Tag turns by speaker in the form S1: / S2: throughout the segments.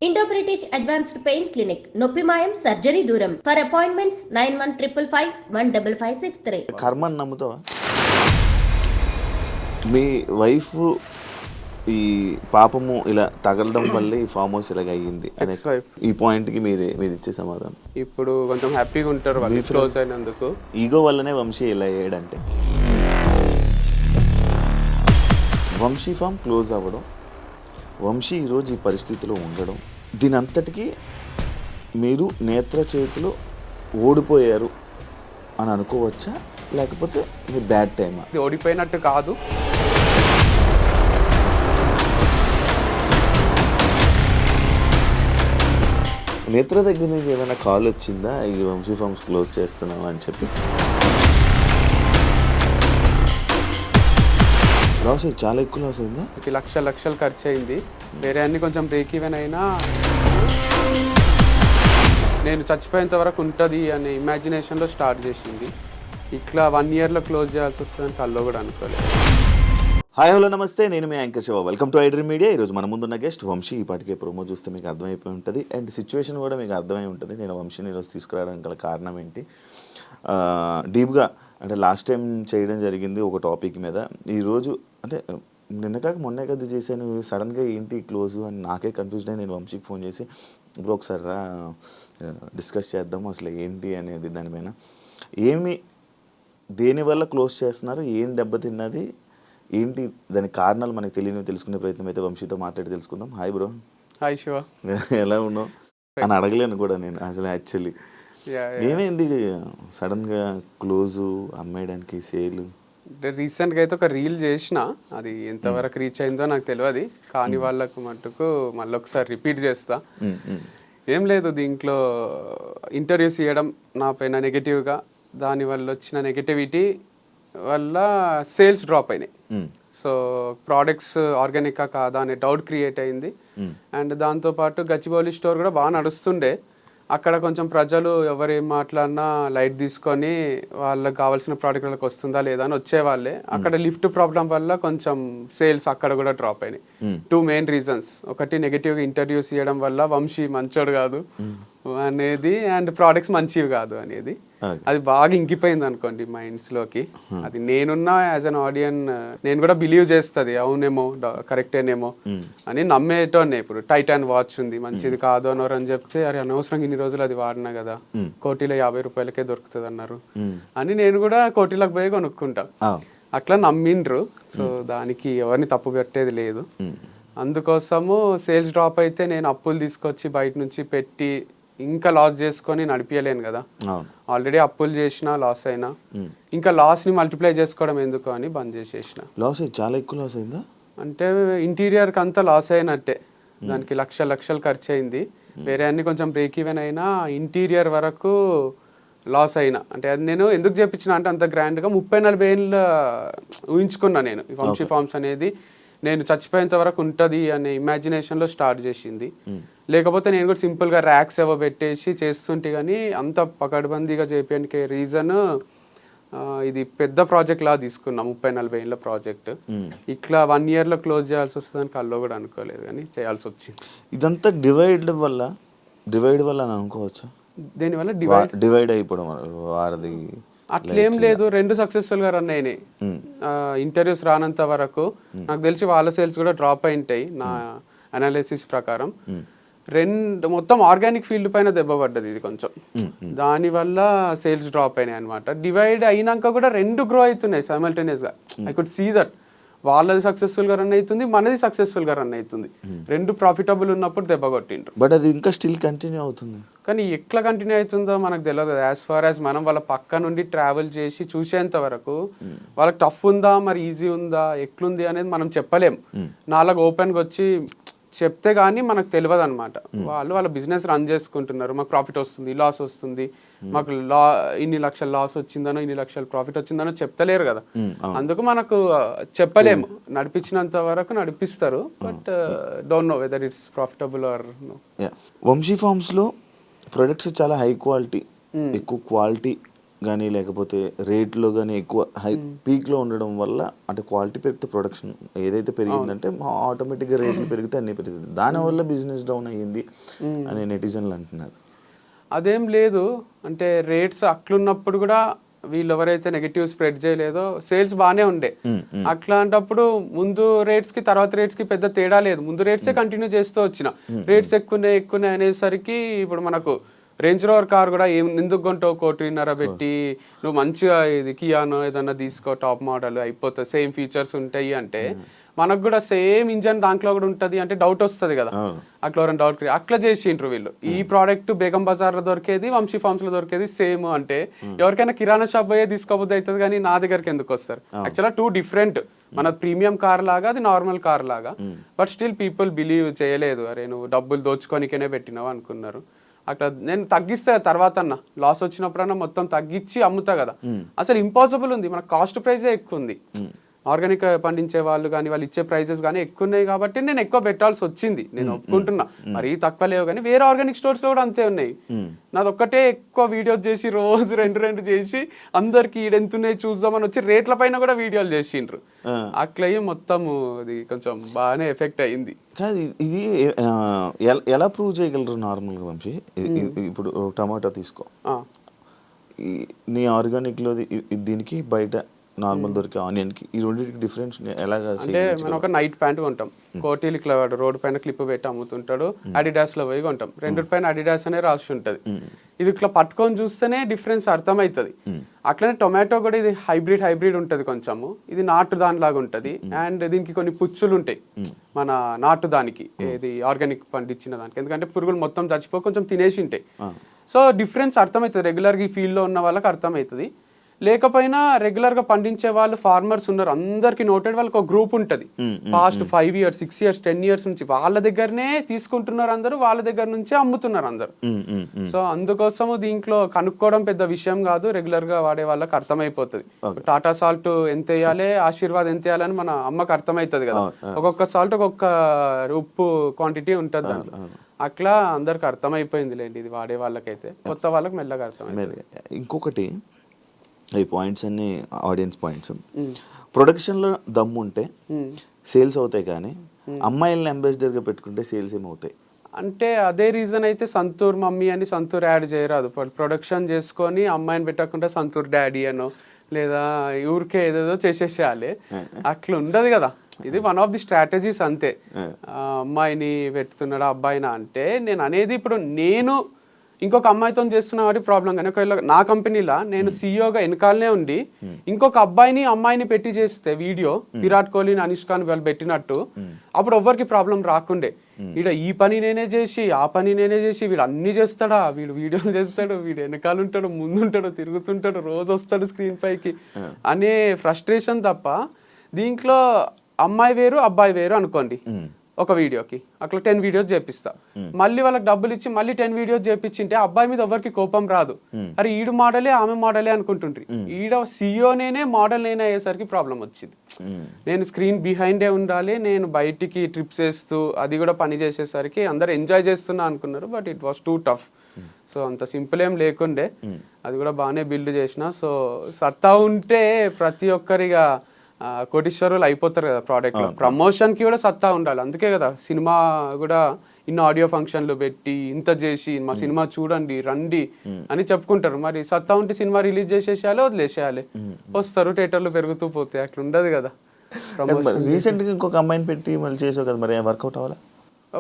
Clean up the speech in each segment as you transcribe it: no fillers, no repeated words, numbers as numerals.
S1: Indo British advanced pain clinic, నొప్పి మాయం, surgery దూరం. For appointments 9155515563.
S2: కర్మని నమ్ముతావా? మీ వైఫ్ ఈ పాపము ఇలా తగలడం వల్లే ఈ ఫామ్ హౌస్ ఇలాగ అయ్యింది అనే ఈ పాయింట్కి మీరు ఇచ్చే సమాధానం?
S3: ఇప్పుడు కొంచెం హ్యాపీగా ఉంటారు వాళ్ళు క్లోజ్ అయినందుకు.
S2: ఈగో వల్లనే వంశీ ఇలా అయ్యాడంటే, వంశీ ఫామ్ క్లోజ్ అవ్వడం, వంశీ ఈరోజు ఈ పరిస్థితిలో ఉండడం, దీని అంతటికీ మీరు నేత్ర చేతిలో ఓడిపోయారు అని అనుకోవచ్చా, లేకపోతే మీ బ్యాడ్ టైమా?
S3: ఇది ఓడిపోయినట్టు కాదు.
S2: నేత్ర దగ్గర నుంచి ఏమైనా కాల్ వచ్చిందా ఈ వంశీ ఫార్మ్స్ క్లోజ్ చేస్తున్నావా అని చెప్పి? లాస్ చాలా ఎక్కువ లాస్ అయిందా?
S3: లక్షలు ఖర్చు అయింది. వేరే అన్ని కొంచెం బ్రేక్ ఈవెన్ అయినా నేను చచ్చిపోయేంత వరకు ఉంటుంది అనే ఇమాజినేషన్లో స్టార్ట్ చేసింది. ఇట్లా 1 yearలో క్లోజ్ చేయాల్సి వస్తుందని కల్లో కూడా అనుకోలేదు.
S2: హాయ్ హలో నమస్తే, నేను మీ anchor Shiva. Welcome to iDream Media. ఈరోజు మన ముందున్న గెస్ట్ వంశీ. ఈ పాటికే ప్రోమో చూస్తే మీకు అర్థమైపోయి ఉంటుంది అండ్ సిచ్యువేషన్ కూడా మీకు అర్థమై ఉంటుంది. నేను వంశీని ఈరోజు తీసుకురావడానికి గల కారణం ఏంటి, డీప్గా అంటే లాస్ట్ టైం చేయడం జరిగింది ఒక టాపిక్ మీద. ఈరోజు అంటే నిన్న కాక మొన్నే కదా చేశాను, సడన్గా ఏంటి క్లోజు అని నాకే కన్ఫ్యూజ్ అయ్యి నేను వంశీకి ఫోన్ చేసి ఇప్పుడు ఒకసారి రా డిస్కస్ చేద్దాము అసలు ఏంటి అనేది, దానిపైన ఏమి దేనివల్ల క్లోజ్ చేస్తున్నారు, ఏం దెబ్బతిన్నది ఏంటి, దాని కారణాలు మనకు తెలియని తెలుసుకునే ప్రయత్నం అయితే వంశీతో మాట్లాడి తెలుసుకుందాం. Hi bro.
S3: హాయ్ శివ.
S2: ఎలా ఉన్నావు అని అడగలేను కూడా నేను అసలు. యాక్చువల్లీ ఏమైంది సడన్గా క్లోజు అమ్మేయడానికి సేల్?
S3: రీసెంట్గా అయితే ఒక రీల్ చేసిన, అది ఎంతవరకు రీచ్ అయిందో నాకు తెలియదు, కానీ వాళ్ళకు మట్టుకు మళ్ళీ ఒకసారి రిపీట్ చేస్తా. ఏం లేదు, దీంట్లో ఇంటర్వ్యూస్ ఇవ్వడం నా పైన నెగటివ్గా, దానివల్ల వచ్చిన నెగటివిటీ వల్ల సేల్స్ డ్రాప్ అయినాయి. సో ప్రోడక్ట్స్ ఆర్గానికా కాదా అనే డౌట్ క్రియేట్ అయింది. అండ్ దాంతోపాటు గచ్చిబౌలి స్టోర్ కూడా బాగా నడుస్తుండే. అక్కడ కొంచెం ప్రజలు ఎవరేం మాట్లాడినా లైట్ తీసుకొని వాళ్ళకి కావాల్సిన ప్రోడక్ట్ వాళ్ళకి వస్తుందా లేదా అని వచ్చేవాళ్ళే. అక్కడ లిఫ్ట్ ప్రాబ్లం వల్ల కొంచెం సేల్స్ అక్కడ కూడా డ్రాప్ అయినాయి. 2 main reasons. ఒకటి నెగటివ్గా ఇంటర్వ్యూస్ ఇవ్వడం వల్ల వంశీ మంచోడు కాదు అనేది, అండ్ ప్రోడక్ట్స్ మంచివి కాదు అనేది. అది బాగా ఇంకిపోయింది అనుకోండి మైండ్స్లోకి. అది నేనున్నా యాజ్ అన్ ఆడియన్ నేను కూడా బిలీవ్ చేస్తుంది, అవునేమో కరెక్టేనేమో అని నమ్మేటోనే. ఇప్పుడు టైటాన్ వాచ్ ఉంది, మంచిది కాదు అనరు అని చెప్తే, అరే అనవసరంగా ఇన్ని రోజులు అది వాడినా కదా, కోటిలో 50 రూపాయలకే దొరుకుతుంది అన్నారు అని నేను కూడా కోటిలకు పోయి కొనుక్కుంటా. అట్లా నమ్మిండ్రు. సో దానికి ఎవరిని తప్పు పెట్టేది లేదు. అందుకోసము సేల్స్ డ్రాప్ అయితే నేను అప్పులు తీసుకొచ్చి బయట నుంచి పెట్టి ఇంకా లాస్ చేసుకొని నడిపించలేను కదా. ఆల్రెడీ అప్పులు చేసినా లాస్ అయినా ఇంకా లాస్ ని మల్టిప్లై చేసుకోవడం ఎందుకు అని బంద్ చేసేసిన.
S2: లాస్ చాలా ఎక్కువ లాస్ అయిందా?
S3: అంటే ఇంటీరియర్ కి అంతా లాస్ అయినట్టే, దానికి లక్షలు ఖర్చు అయింది. వేరే అన్ని కొంచెం బ్రేక్ ఈవెన్ అయినా ఇంటీరియర్ వరకు లాస్ అయినా. అంటే అది నేను ఎందుకు చెప్పించిన అంటే అంత గ్రాండ్గా 30-40 ఏళ్ళు ఊహించుకున్నా నేను. ఈ వంశీ ఫార్మ్స్ అనేది నేను చచ్చిపోయేంత వరకు ఉంటుంది అనే ఇమాజినేషన్లో స్టార్ట్ చేసింది. లేకపోతే నేను కూడా సింపుల్గా ర్యాక్స్ ఏవో పెట్టేసి చేస్తుంటే, కానీ అంత పకడ్బందీగా చేయడానికి రీజన్ ఇది పెద్ద ప్రాజెక్ట్ లా తీసుకున్నా, 30-40 ఏళ్ళ ప్రాజెక్ట్. ఇట్లా 1 yearలో క్లోజ్ చేయాల్సి వస్తుందని కల్లో కూడా అనుకోలేదు, కానీ చేయాల్సి వచ్చింది.
S2: ఇదంతా డివైడ్ వల్ల అని అనుకోవచ్చా?
S3: దీనివల్ల
S2: డివైడ్ అయిపోవడం వారిది
S3: అట్లేం లేదు. 2 సక్సెస్ఫుల్ గా రన్ అయినాయి. ఇంటర్వ్యూస్ రానంత వరకు నాకు తెలిసి వాళ్ళ సేల్స్ కూడా డ్రాప్ అయింటాయి నా అనాలిసిస్ ప్రకారం. మొత్తం ఆర్గానిక్ ఫీల్డ్ పైన దెబ్బ పడ్డది ఇది కొంచెం, దానివల్ల సేల్స్ డ్రాప్ అయినాయి అనమాట. డివైడ్ అయినాక కూడా 2 గ్రో అవుతున్నాయి సైమల్టేనియస్ గా. ఐ కుడ్ సీ దట్ వాళ్ళది సక్సెస్ఫుల్ గా రన్ అవుతుంది, మనది సక్సెస్ఫుల్ గా రన్ అవుతుంది. 2 ప్రాఫిటబుల్ ఉన్నప్పుడు దెబ్బ కొట్టిండ్రు.
S2: బట్ అది ఇంకా స్టిల్ కంటిన్యూ అవుతుంది.
S3: కానీ ఎట్లా కంటిన్యూ అవుతుందో మనకు తెలియదు. యాజ్ ఫార్ యాజ్ మనం వాళ్ళ పక్క నుండి ట్రావెల్ చేసి చూసేంత వరకు వాళ్ళకి టఫ్ ఉందా మరి ఈజీ ఉందా ఎట్లుంది అనేది మనం చెప్పలేం. నాలాగా ఓపెన్గా వచ్చి చెప్తే కానీ మనకు తెలియదు అనమాట. వాళ్ళ బిజినెస్ రన్ చేసుకుంటున్నారు, మాకు ప్రాఫిట్ వస్తుంది, లాస్ వస్తుంది, మాకు ఇన్ని లక్షల లాస్ వచ్చిందనో ఇన్ని లక్షల ప్రాఫిట్ వచ్చిందనో చెప్తలేరు కదా. అందుకు మనకు చెప్పలేము. నడిపించినంత వరకు నడిపిస్తారు, but don't know whether it's profitable or no.
S2: Vamsi ఫార్మ్స్లో ప్రొడక్ట్స్ చాలా హై క్వాలిటీ, ఎక్కువ క్వాలిటీ కానీ లేకపోతే రేట్లో కానీ ఎక్కువ పీక్లో ఉండడం వల్ల అంటే క్వాలిటీ పెరిగితే ప్రొడక్షన్ ఏదైతే పెరిగిందంటే ఆటోమేటిక్గా రేట్లు పెరిగితే అన్నీ పెరుగుతుంది, దానివల్ల బిజినెస్ డౌన్ అయ్యింది అని నెటిజన్లు అంటున్నారు.
S3: అదేం లేదు, అంటే రేట్స్ అట్లున్నప్పుడు కూడా వీళ్ళు ఎవరైతే నెగటివ్ స్ప్రెడ్ చేయలేదో సేల్స్ బాగానే ఉండే. అట్లాంటప్పుడు ముందు రేట్స్ కి తర్వాత రేట్స్ కి పెద్ద తేడా లేదు, ముందు రేట్సే కంటిన్యూ చేస్తూ వచ్చిన. రేట్స్ ఎక్కువ అనేసరికి ఇప్పుడు మనకు రేంజ్ రోవర్ కార్ కూడా ఎందుకు కొంటావు 1.5 పెట్టి, నువ్వు మంచిగా ఇది కియానో ఏదన్నా తీసుకో టాప్ మోడల్ అయిపోతుంది, సేమ్ ఫీచర్స్ ఉంటాయి అంటే మనకు కూడా సేమ్ ఇంజన్ దాంట్లో కూడా ఉంటుంది అంటే డౌట్ వస్తుంది కదా. అట్లా ఎవరైనా డౌట్ అట్లా చేసిండ్రు వీళ్ళు. ఈ ప్రోడక్ట్ బేగం బజార్ లో దొరికేది, వంశీ ఫార్మ్స్ లో దొరికేది సేమ్ అంటే ఎవరికైనా కిరాణా షాప్ పోయే తీసుకోబోద్ది అవుతుంది, కానీ నా దగ్గరికి ఎందుకు వస్తారు? యాక్చువల్గా 2 డిఫరెంట్, మన ప్రీమియం కార్ లాగా అది నార్మల్ కార్ లాగా. బట్ స్టిల్ పీపుల్ బిలీవ్ చేయలేదు, అరే నువ్వు డబ్బులు దోచుకోనికనే పెట్టినావు అనుకున్నారు. అట్లా నేను తగ్గిస్తా తర్వాత అన్న లాస్ వచ్చినప్పుడన్నా మొత్తం తగ్గించి అమ్ముతా కదా. అసలు ఇంపాసిబుల్ ఉంది, మన కాస్ట్ ప్రైజే ఎక్కువ ఉంది. ఆర్గానిక్ పండించే వాళ్ళు కానీ వాళ్ళు ఇచ్చే ప్రైజెస్ కానీ ఎక్కువ ఉన్నాయి కాబట్టి నేను ఎక్కువ పెట్టాల్సి వచ్చింది, నేను ఒప్పుకుంటున్నా. మరీ తక్కువ లేవు, కానీ వేరే ఆర్గానిక్ స్టోర్స్ లో కూడా అంతే ఉన్నాయి. నాది ఒక్కటే ఎక్కువ వీడియోస్ చేసి రోజు 2 చేసి అందరికి ఈడెంతున్నాయి చూద్దామని వచ్చి రేట్ల పైన కూడా వీడియోలు చేసిండ్రు. అట్లా మొత్తం ఇది కొంచెం బాగానే ఎఫెక్ట్ అయ్యింది.
S2: కాదు ఇది ఎలా ప్రూవ్ చేయగలరు నార్మల్గా వంశీ? ఇప్పుడు టమాటా తీసుకో, నీ ఆర్గానిక్లో దీనికి బయట నార్మల్ దొరికే ఆనియన్ కి ఈ రెండింటికి డిఫరెన్స్ ఎలాగా?
S3: అంటే మనం ఒక నైట్ ప్యాంట్ కొంటాం, కోటీలు ఇట్లా రోడ్ పైన క్లిప్ పెట్టి అమ్ముతుంటాడు, అడిడాస్ లో పోయి కొంటాం, 2 పైన అడిడాస్ అనే రాసి ఉంటది. ఇది ఇట్లా పట్టుకొని చూస్తేనే డిఫరెన్స్ అర్థమవుతుంది. అట్లనే టొమాటో కూడా ఇది హైబ్రిడ్ ఉంటది కొంచెము, ఇది నాటు దానిలాగా ఉంటది. అండ్ దీనికి కొన్ని పుచ్చులు ఉంటాయి మన నాటు దానికి, ఇది ఆర్గానిక్ పండించిన దానికి, ఎందుకంటే పురుగులు మొత్తం చచ్చిపో కొంచెం తినేసి ఉంటాయి. సో డిఫరెన్స్ అర్థమవుతుంది, రెగ్యులర్గా ఈ ఫీల్డ్ లో ఉన్న వాళ్ళకి అర్థమవుతుంది. లేకపోయినా రెగ్యులర్ గా పండించే వాళ్ళు ఫార్మర్స్ ఉన్నారు, అందరికి నోటెడ్ వాళ్ళకి ఒక గ్రూప్ ఉంటుంది. పాస్ట్ 5 years 6 years 10 years నుంచి వాళ్ళ దగ్గరనే తీసుకుంటున్నారు అందరూ, వాళ్ళ దగ్గర నుంచే అమ్ముతున్నారు అందరు. సో అందుకోసము దీంట్లో కనుక్కోవడం పెద్ద విషయం కాదు, రెగ్యులర్ గా వాడే వాళ్ళకి అర్థమైపోతుంది. టాటా సాల్ట్ ఎంత వేయాలి, ఆశీర్వాద్ ఎంత వేయాలని మన అమ్మకి అర్థమవుతుంది కదా. ఒక్కొక్క సాల్ట్ ఒక్కొక్క ఉప్పు క్వాంటిటీ ఉంటుంది దాంట్లో. అట్లా అందరికి అర్థమైపోయింది లేండి, ఇది వాడే వాళ్ళకైతే. కొత్త వాళ్ళకి మెల్లగా అర్థమైంది.
S2: ఇంకొకటి, ఈ పాయింట్స్ అన్ని ఆడియన్స్ పాయింట్స్, ప్రొడక్షన్లో దమ్ము ఉంటే సేల్స్ అవుతాయి, కానీ అమ్మాయిల్ని అంబాసిడర్గా పెట్టుకుంటే సేల్స్ ఏమవుతాయి
S3: అంటే అదే రీజన్ అయితే సంతూర్ మమ్మీ అని సంతూర్ యాడ్ చేయరాదు. ప్రొడక్షన్ చేసుకొని అమ్మాయిని పెట్టకుండా సంతూర్ డాడీ అనో లేదా ఊరికే ఏదేదో చేసేసేయాలి, అట్లా ఉండదు కదా. ఇది వన్ ఆఫ్ ది స్ట్రాటజీస్ అంతే. అమ్మాయిని పెడుతున్నాడా అబ్బాయినా అంటే నేను అనేది, ఇప్పుడు నేను ఇంకొక అమ్మాయితో చేస్తున్నా కాబట్టి ప్రాబ్లం. కానీ ఒకవేళ నా కంపెనీలో నేను సీఈఓగా వెనకాలనే ఉండి ఇంకొక అబ్బాయిని అమ్మాయిని పెట్టి చేస్తే వీడియో, విరాట్ కోహ్లీని అనుష్కాని వాళ్ళు పెట్టినట్టు, అప్పుడు ఎవ్వరికి ప్రాబ్లం రాకుండే. వీడు ఈ పని నేనే చేసి ఆ పని నేనే చేసి వీడు అన్ని చేస్తాడా, వీడు వీడియోలు చేస్తాడు, వీడు వెనకాల ఉంటాడు ముందుంటాడు తిరుగుతుంటాడు రోజు వస్తాడు స్క్రీన్ పైకి అనే ఫ్రస్ట్రేషన్ తప్ప, దీంట్లో అమ్మాయి వేరు అబ్బాయి వేరు అనుకోండి ఒక వీడియోకి, అట్లా 10 వీడియోస్ చేపిస్తా, మళ్ళీ వాళ్ళకి డబ్బులు ఇచ్చి మళ్ళీ 10 వీడియోస్ చేపించింటే అబ్బాయి మీద ఎవరికి కోపం రాదు. అరే ఈడు మోడలే ఆమె మోడలే అనుకుంటుండ్రి, ఈడ సీఈఓ నేనే మోడల్ నేనే అయ్యేసరికి ప్రాబ్లం వచ్చింది. నేను స్క్రీన్ బిహైండే ఉండాలి, నేను బయటికి ట్రిప్స్ వేస్తూ అది కూడా పని చేసేసరికి అందరు ఎంజాయ్ చేస్తున్నా అనుకున్నారు, but it was two tough. So అంత సింపుల్ ఏం లేకుండే, అది కూడా బాగానే బిల్డ్ చేసిన. సో సత్తా ఉంటే ప్రతి ఒక్కరిగా కోటీశ్వరులు అయిపోతారు కదా ప్రోడక్ట్ లో. ప్రమోషన్ కి కూడా సత్తా ఉండాలి, అందుకే కదా సినిమా కూడా ఇన్ని ఆడియో ఫంక్షన్లు పెట్టి ఇంత చేసి మా సినిమా చూడండి రండి అని చెప్పుకుంటారు. మరి సత్తా ఉంటే సినిమా రిలీజ్ చేసేసేయాలి, వదిలేసేయాలి, వస్తారు థియేటర్లు పెరుగుతూ పోతాయి, అట్లా ఉండదు కదా.
S2: రీసెంట్ గా ఇంకొక అమ్మాయిని పెట్టి మళ్ళీ చేసావు కదా, మరి వర్కౌట్ అవ్వాలా?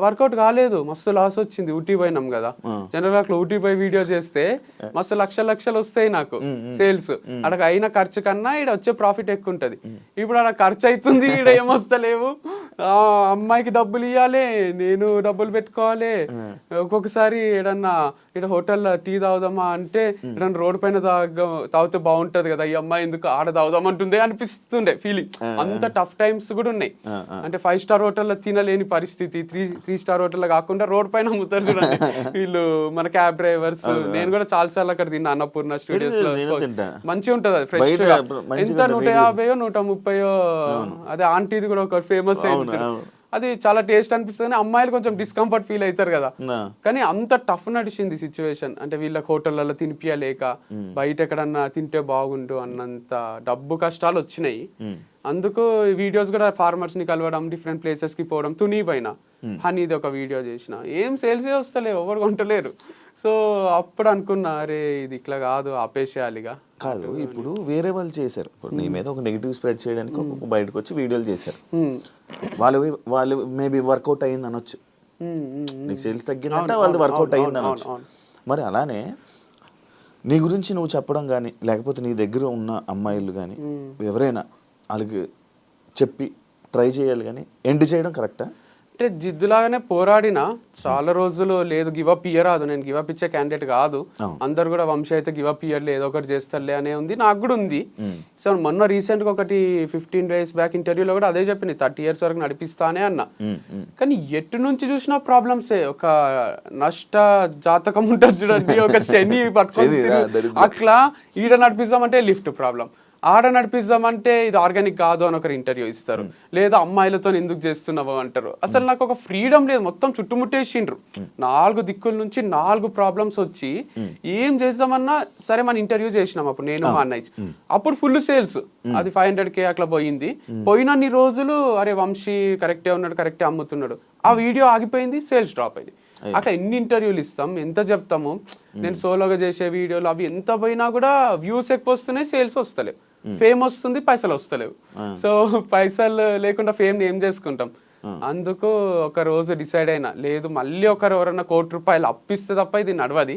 S3: వర్కౌట్ కాలేదు, మస్తు లాస్ వచ్చింది. ఊటీ పోయినాం కదా, జనరల్ అట్లా ఊటీ పోయి వీడియో చేస్తే మస్తు లక్షలు వస్తాయి నాకు సేల్స్. అక్కడ అయిన ఖర్చు కన్నా ఈడ వచ్చే ప్రాఫిట్ ఎక్కువ ఉంటది. ఇప్పుడు అక్కడ ఖర్చు అవుతుంది, ఈడ ఏమొస్తలేవు, అమ్మాయికి డబ్బులు ఇవ్వాలి, నేను డబ్బులు పెట్టుకోవాలి. ఒక్కొక్కసారి ఏడన్నా ఇక్కడ హోటల్లో టీ తాగుదామా అంటే ఏదన్నా రోడ్ పైన తాగితే బాగుంటది కదా, ఈ అమ్మాయి ఎందుకు ఆడ తాగుదామంటుందే అనిపిస్తుండే ఫీలింగ్. అంత టఫ్ టైమ్స్ కూడా ఉన్నాయి. అంటే 5 స్టార్ హోటల్లో తినలేని పరిస్థితి, 3 స్టార్ హోటల్లో కాకుండా రోడ్ పైన అమ్ముతారు చూడండి వీళ్ళు, మన క్యాబ్ డ్రైవర్స్. నేను కూడా చాలాసార్లు అక్కడ తిన్నా, అన్నపూర్ణ స్టూడియోస్ లో. మంచిగా ఉంటది అది ఫ్రెష్ గా. ఎంత 150 130, అదే ఆంటీది కూడా ఒక ఫేమస్ అయింది, అది చాలా టేస్ట్ అనిపిస్తుంది కానీ అమ్మాయిలు కొంచెం డిస్కంఫర్ట్ ఫీల్ అవుతారు కదా.
S2: ఆ.
S3: కానీ అంత టఫ్ నడిచింది సిచ్యువేషన్. అంటే వీళ్ళకి హోటళ్ళలో తినిపియలేక బయట ఎక్కడన్నా తింటే బాగుండు అన్నంత డబ్బు కష్టాలు వచ్చినాయి. అందుకు వీడియోస్ కూడా ఫార్మర్స్ ని కలవడం, డిఫరెంట్ ప్లేసెస్ కి పోవడం. తుని పైన హనీది ఒక వీడియో చేసిన, ఏం సేల్స్ వస్తలేవు, ఎవరు కొంటలేరు. సో అప్పుడు అనుకున్నా, అరే ఇది ఇట్లా కాదు, ఆపేసేయాలిగా.
S2: కాదు, ఇప్పుడు వేరే వాళ్ళు చేశారు, ఇప్పుడు నీ మీద ఒక నెగిటివ్ స్ప్రెడ్ చేయడానికి ఒక బయటకు వచ్చి వీడియోలు చేశారు. వాళ్ళు మేబీ వర్కౌట్ అయ్యింది అనొచ్చు, నీకు సేల్స్ తగ్గిందంటే వాళ్ళది వర్కౌట్ అయ్యింది అనొచ్చు. మరి అలానే నీ గురించి నువ్వు చెప్పడం కానీ, లేకపోతే నీ దగ్గర ఉన్న అమ్మాయిలు కానీ ఎవరైనా వాళ్ళకి చెప్పి ట్రై చేయాలి, కానీ ఎండ్ చేయడం కరెక్టా?
S3: అంటే జిద్దులాగానే పోరాడిన చాలా రోజులు లేదు, గివప్ ఇయ్యరాదు, నేను గివప్ ఇచ్చే క్యాండిడేట్ కాదు. అందరు కూడా వంశీ అయితే గివప్ ఇయ్యర్లే, ఏదో ఒకటి చేస్తారులే అనే ఉంది, నాకు కూడా ఉంది. సో మొన్న రీసెంట్గా ఒకటి 15 days బ్యాక్ ఇంటర్వ్యూలో కూడా అదే చెప్పింది, 30 years వరకు నడిపిస్తానే అన్న. కానీ ఎటు నుంచి చూసినా ప్రాబ్లమ్సే. ఒక నష్ట జాతకం ఉంటుంది చూడండి, ఒక శని పట్టుకొని అట్లా. ఈడ నడిపిస్తామంటే లిఫ్ట్ ప్రాబ్లం, ఆడ నడిపిస్తామంటే ఇది ఆర్గానిక్ కాదు అని ఒకరు ఇంటర్వ్యూ ఇస్తారు, లేదా అమ్మాయిలతో ఎందుకు చేస్తున్నావు అంటారు. అసలు నాకు ఒక ఫ్రీడమ్ లేదు, మొత్తం చుట్టుముట్టేసిండ్రు. 4 దిక్కుల నుంచి 4 ప్రాబ్లమ్స్ వచ్చి ఏం చేద్దామన్నా సరే. మన ఇంటర్వ్యూ చేసినాం అప్పుడు నేను మా అన్నయ్య, అప్పుడు ఫుల్ సేల్స్, అది 500K అట్లా పోయింది. పోయినన్ని రోజులు అరే వంశీ కరెక్టే ఉన్నాడు, కరెక్టే అమ్ముతున్నాడు, ఆ వీడియో ఆగిపోయింది, సేల్స్ డ్రాప్ అయింది. అట్లా ఎన్ని ఇంటర్వ్యూలు ఇస్తాం, ఎంత చెప్తాము. నేను సోలోగా చేసే వీడియోలు అవి ఎంత పోయినా కూడా వ్యూస్ ఎక్కువ వస్తున్నాయి, సేల్స్ వస్తలేవు. ఫేమ్ వస్తుంది, పైసలు వస్తలేవు. సో పైసలు లేకుండా ఫేమ్ ఏం చేసుకుంటాం. అందుకు ఒక రోజు డిసైడ్ అయినా, లేదు మళ్ళీ ఒకరు ఎవరన్నా ₹1,00,00,000 అప్పిస్తే తప్ప ఇది నడవది.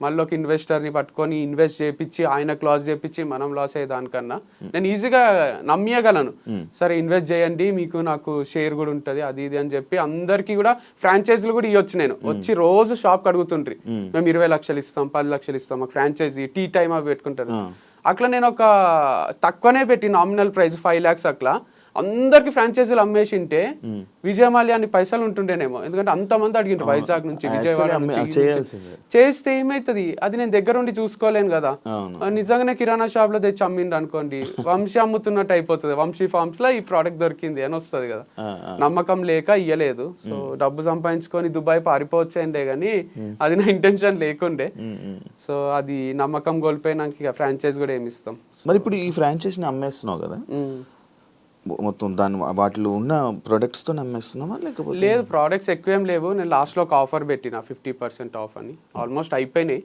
S3: మళ్ళీ ఒక ఇన్వెస్టర్ని పట్టుకొని ఇన్వెస్ట్ చేయించి ఆయనకు లాస్ చేయించి మనం లాస్ అయ్యే దానికన్నా నేను ఈజీగా నమ్మియగలను. సరే ఇన్వెస్ట్ చేయండి, మీకు నాకు షేర్ కూడా ఉంటుంది, అది ఇది అని చెప్పి అందరికీ కూడా ఫ్రాంచైజీలు కూడా ఇవ్వచ్చు. నేను వచ్చి రోజు షాప్కి అడుగుతుండ్రి, మేము 20 లక్షలు ఇస్తాం, 10 లక్షలు ఇస్తాం, మాకు ఫ్రాంచైజీ టీ టైమ్ అవి పెట్టుకుంటారు. అట్లా నేను ఒక తక్కువనే పెట్టి నామినల్ ప్రైస్ 5 lakhs అట్లా అందరికి ఫ్రాంచైజీలు అమ్మేసింటే విజయమాల్యా అన్ని పైసలు ఉంటుండేనేమో. ఎందుకంటే అంతమంది అడిగిండ్రు వైజాగ్ నుంచి, విజయవాడ నుంచి. చేస్తే ఏమైతుంది, అది నేను దగ్గర ఉండి చూసుకోలేను కదా. నిజంగానే కిరాణా షాప్ లో తెచ్చి అమ్మిండు అనుకోండి, వంశీ అమ్ముతున్నట్టు అయిపోతుంది. వంశీ ఫార్మ్స్ లో ఈ ప్రోడక్ట్ దొరికింది అని వస్తుంది కదా. నమ్మకం లేక ఇయ్యలేదు. సో డబ్బు సంపాదించుకొని దుబాయ్ పారిపోవచ్చండే గానీ అది నా ఇంటెన్షన్ లేకుండే. సో అది నమ్మకం కోల్పోయినాక ఇక ఫ్రాంచైజ్ కూడా ఏమి ఇస్తాం.
S2: మరి ఇప్పుడు ఈ ఫ్రాంచైజీని అమ్మేస్తున్నావు కదా, మొత్తం దాని వాటిలో ఉన్న ప్రొడక్ట్స్తో అమ్మేస్తున్నామా లేకపోతే?
S3: లేదు, ప్రోడక్ట్స్ ఎక్కువ ఏం లేవు. నేను లాస్ట్లో ఒక ఆఫర్ పెట్టిన 50% ఆఫ్ అని, ఆల్మోస్ట్ అయిపోయినాయి.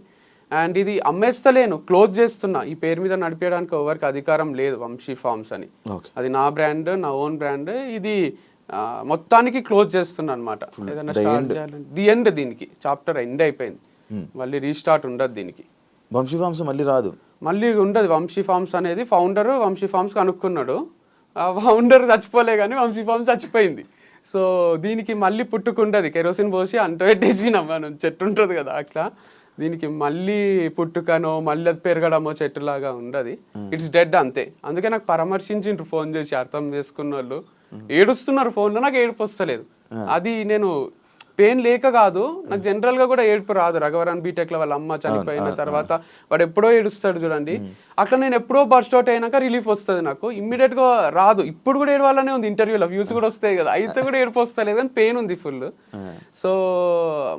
S3: అండ్ ఇది అమ్మేస్తలేను, క్లోజ్ చేస్తున్నా. ఈ పేరు మీద నడిపేయడానికి ఎవరికి అధికారం లేదు, వంశీ ఫార్మ్స్ అని. అది నా బ్రాండ్, నా ఓన్ బ్రాండ్. ఇది మొత్తానికి క్లోజ్ చేస్తున్నా అనమాట. ఏదైనా స్టార్ట్ చేయాలంటే ది ఎండ్, దీనికి చాప్టర్ ఎండ్ అయిపోయింది, మళ్ళీ రీస్టార్ట్ ఉండదు దీనికి.
S2: వంశీ ఫార్మ్స్ మళ్ళీ రాదు,
S3: మళ్ళీ ఉండదు. వంశీ ఫార్మ్స్ అనేది ఫౌండర్ వంశీ ఫార్మ్స్ కనుక్కున్నాడు, ఫౌండర్ చచ్చిపోలే కానీ వంశీ ఫార్మ్స్ చచ్చిపోయింది. సో దీనికి మళ్ళీ పుట్టుకుంటుంది, కెరోసిన్ పోసి అంటపెట్టేసినాం మనం, చెట్టు ఉంటుంది కదా అట్లా. దీనికి మళ్ళీ పుట్టుకనో మళ్ళీ అది పెరగడమో చెట్టులాగా ఉండదు, ఇట్స్ డెడ్ అంతే. అందుకే నాకు పరామర్శించిండ్రు ఫోన్ చేసి, అర్థం చేసుకున్న వాళ్ళు ఏడుస్తున్నారు ఫోన్లో, నాకు ఏడుపు వస్తలేదు. అది నేను పెయిన్ లేక కాదు, నాకు జనరల్ గా కూడా ఏడుపు రాదు. రఘవరన్ బీటెక్ లో వాళ్ళ అమ్మ చనిపోయిన తర్వాత వాడు ఎప్పుడో ఏడుస్తాడు చూడండి, అట్లా నేను ఎప్పుడో బర్స్ట్ అవుట్ అయినాక రిలీఫ్ వస్తుంది. నాకు ఇమ్మీడియట్ గా రాదు. ఇప్పుడు కూడా ఏడవాలనే ఉంది, ఇంటర్వ్యూలో వ్యూస్ కూడా వస్తాయి కదా, అయితే కూడా ఏడుపు వస్తలేదు అని పెయిన్ ఉంది ఫుల్. సో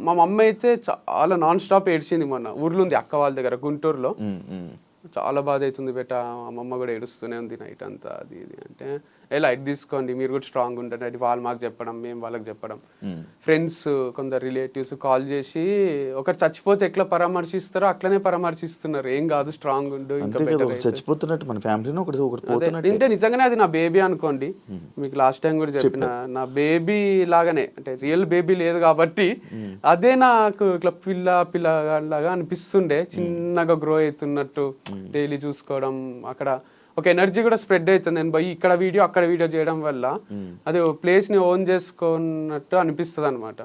S3: మా మమ్మీ అయితే చాలా నాన్ స్టాప్ ఏడ్చింది. మొన్న ఊర్లో ఉంది అక్క వాళ్ళ దగ్గర గుంటూరులో, చాలా బాధ అవుతుంది బెట, అమ్మమ్మ కూడా ఏడుస్తూనే ఉంది నైట్ అంతా, అది ఇది అంటే ఏ లైట్ తీసుకోండి, మీరు కూడా స్ట్రాంగ్ ఉంటుంది. అది వాళ్ళు మాకు చెప్పడం, మేము వాళ్ళకి చెప్పడం. ఫ్రెండ్స్ కొందరు రిలేటివ్స్ కాల్ చేసి ఒకరు చచ్చిపోతే ఎట్లా పరామర్శిస్తారో అట్లనే పరామర్శిస్తున్నారు, ఏం కాదు స్ట్రాంగ్ ఉండు, ఇంకా
S2: చచ్చిపోతున్నట్టు మన ఫ్యామిలీలో
S3: అంటే నిజంగానే అది నా బేబీ అనుకోండి. మీకు లాస్ట్ టైం కూడా చెప్పిన, నా బేబీ లాగానే, అంటే రియల్ బేబీ లేదు కాబట్టి అదే నాకు ఇట్లా పిల్ల లాగా అనిపిస్తుండే, చిన్నగా గ్రో అవుతున్నట్టు, డైలీ చూసుకోవడం. అక్కడ ఒక ఎనర్జీ కూడా స్ప్రెడ్ అవుతుంది. నేను పోయి ఇక్కడ వీడియో అక్కడ వీడియో చేయడం వల్ల అది ప్లేస్ ని ఓన్ చేసుకున్నట్టు అనిపిస్తుంది అనమాట.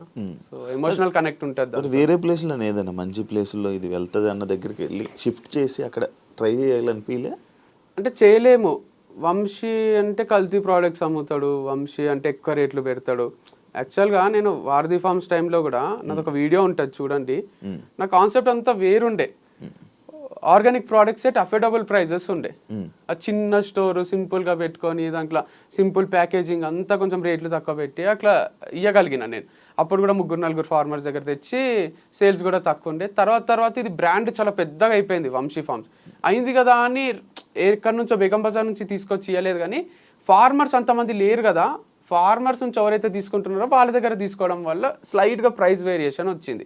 S3: సో ఎమోషనల్ కనెక్ట్ ఉంటుంది.
S2: వేరే ప్లేస్ లో ఏదైనా మంచి ప్లేస్ లో ఇది వెళ్తుంది అన్న దగ్గరికి వెళ్ళి షిఫ్ట్ చేసి అక్కడ ట్రై చేయాలనిపించలే? అంటే
S3: చేయలేము. వంశీ అంటే కల్తీ ప్రోడక్ట్స్ అమ్ముతాడు, వంశీ అంటే ఎక్కువ రేట్లు పెడతాడు. యాక్చువల్గా నేను వారధి ఫార్మ్స్ టైంలో కూడా నాది ఒక వీడియో ఉంటుంది చూడండి, నా కాన్సెప్ట్ అంతా వేరుండే. Organic products at affordable prices ఉండే. ఆ చిన్న స్టోర్ సింపుల్గా పెట్టుకొని దాంట్లో సింపుల్ ప్యాకేజింగ్ అంతా కొంచెం రేట్లు తక్కువ పెట్టి అట్లా ఇవ్వగలిగిన నేను. అప్పుడు కూడా 3-4 ఫార్మర్స్ దగ్గర తెచ్చి సేల్స్ కూడా తక్కువ ఉండే. తర్వాత ఇది బ్రాండ్ చాలా పెద్దగా అయిపోయింది వంశీ ఫార్మ్స్. అయింది కదా అని ఎక్కడి నుంచో బేగం బజార్ నుంచి తీసుకొచ్చి ఇవ్వలేదు, కానీ ఫార్మర్స్ అంతమంది లేరు కదా, ఫార్మర్స్ నుంచి ఎవరైతే తీసుకుంటున్నారో వాళ్ళ దగ్గర తీసుకోవడం వల్ల స్లైట్గా ప్రైస్ వేరియేషన్ వచ్చింది.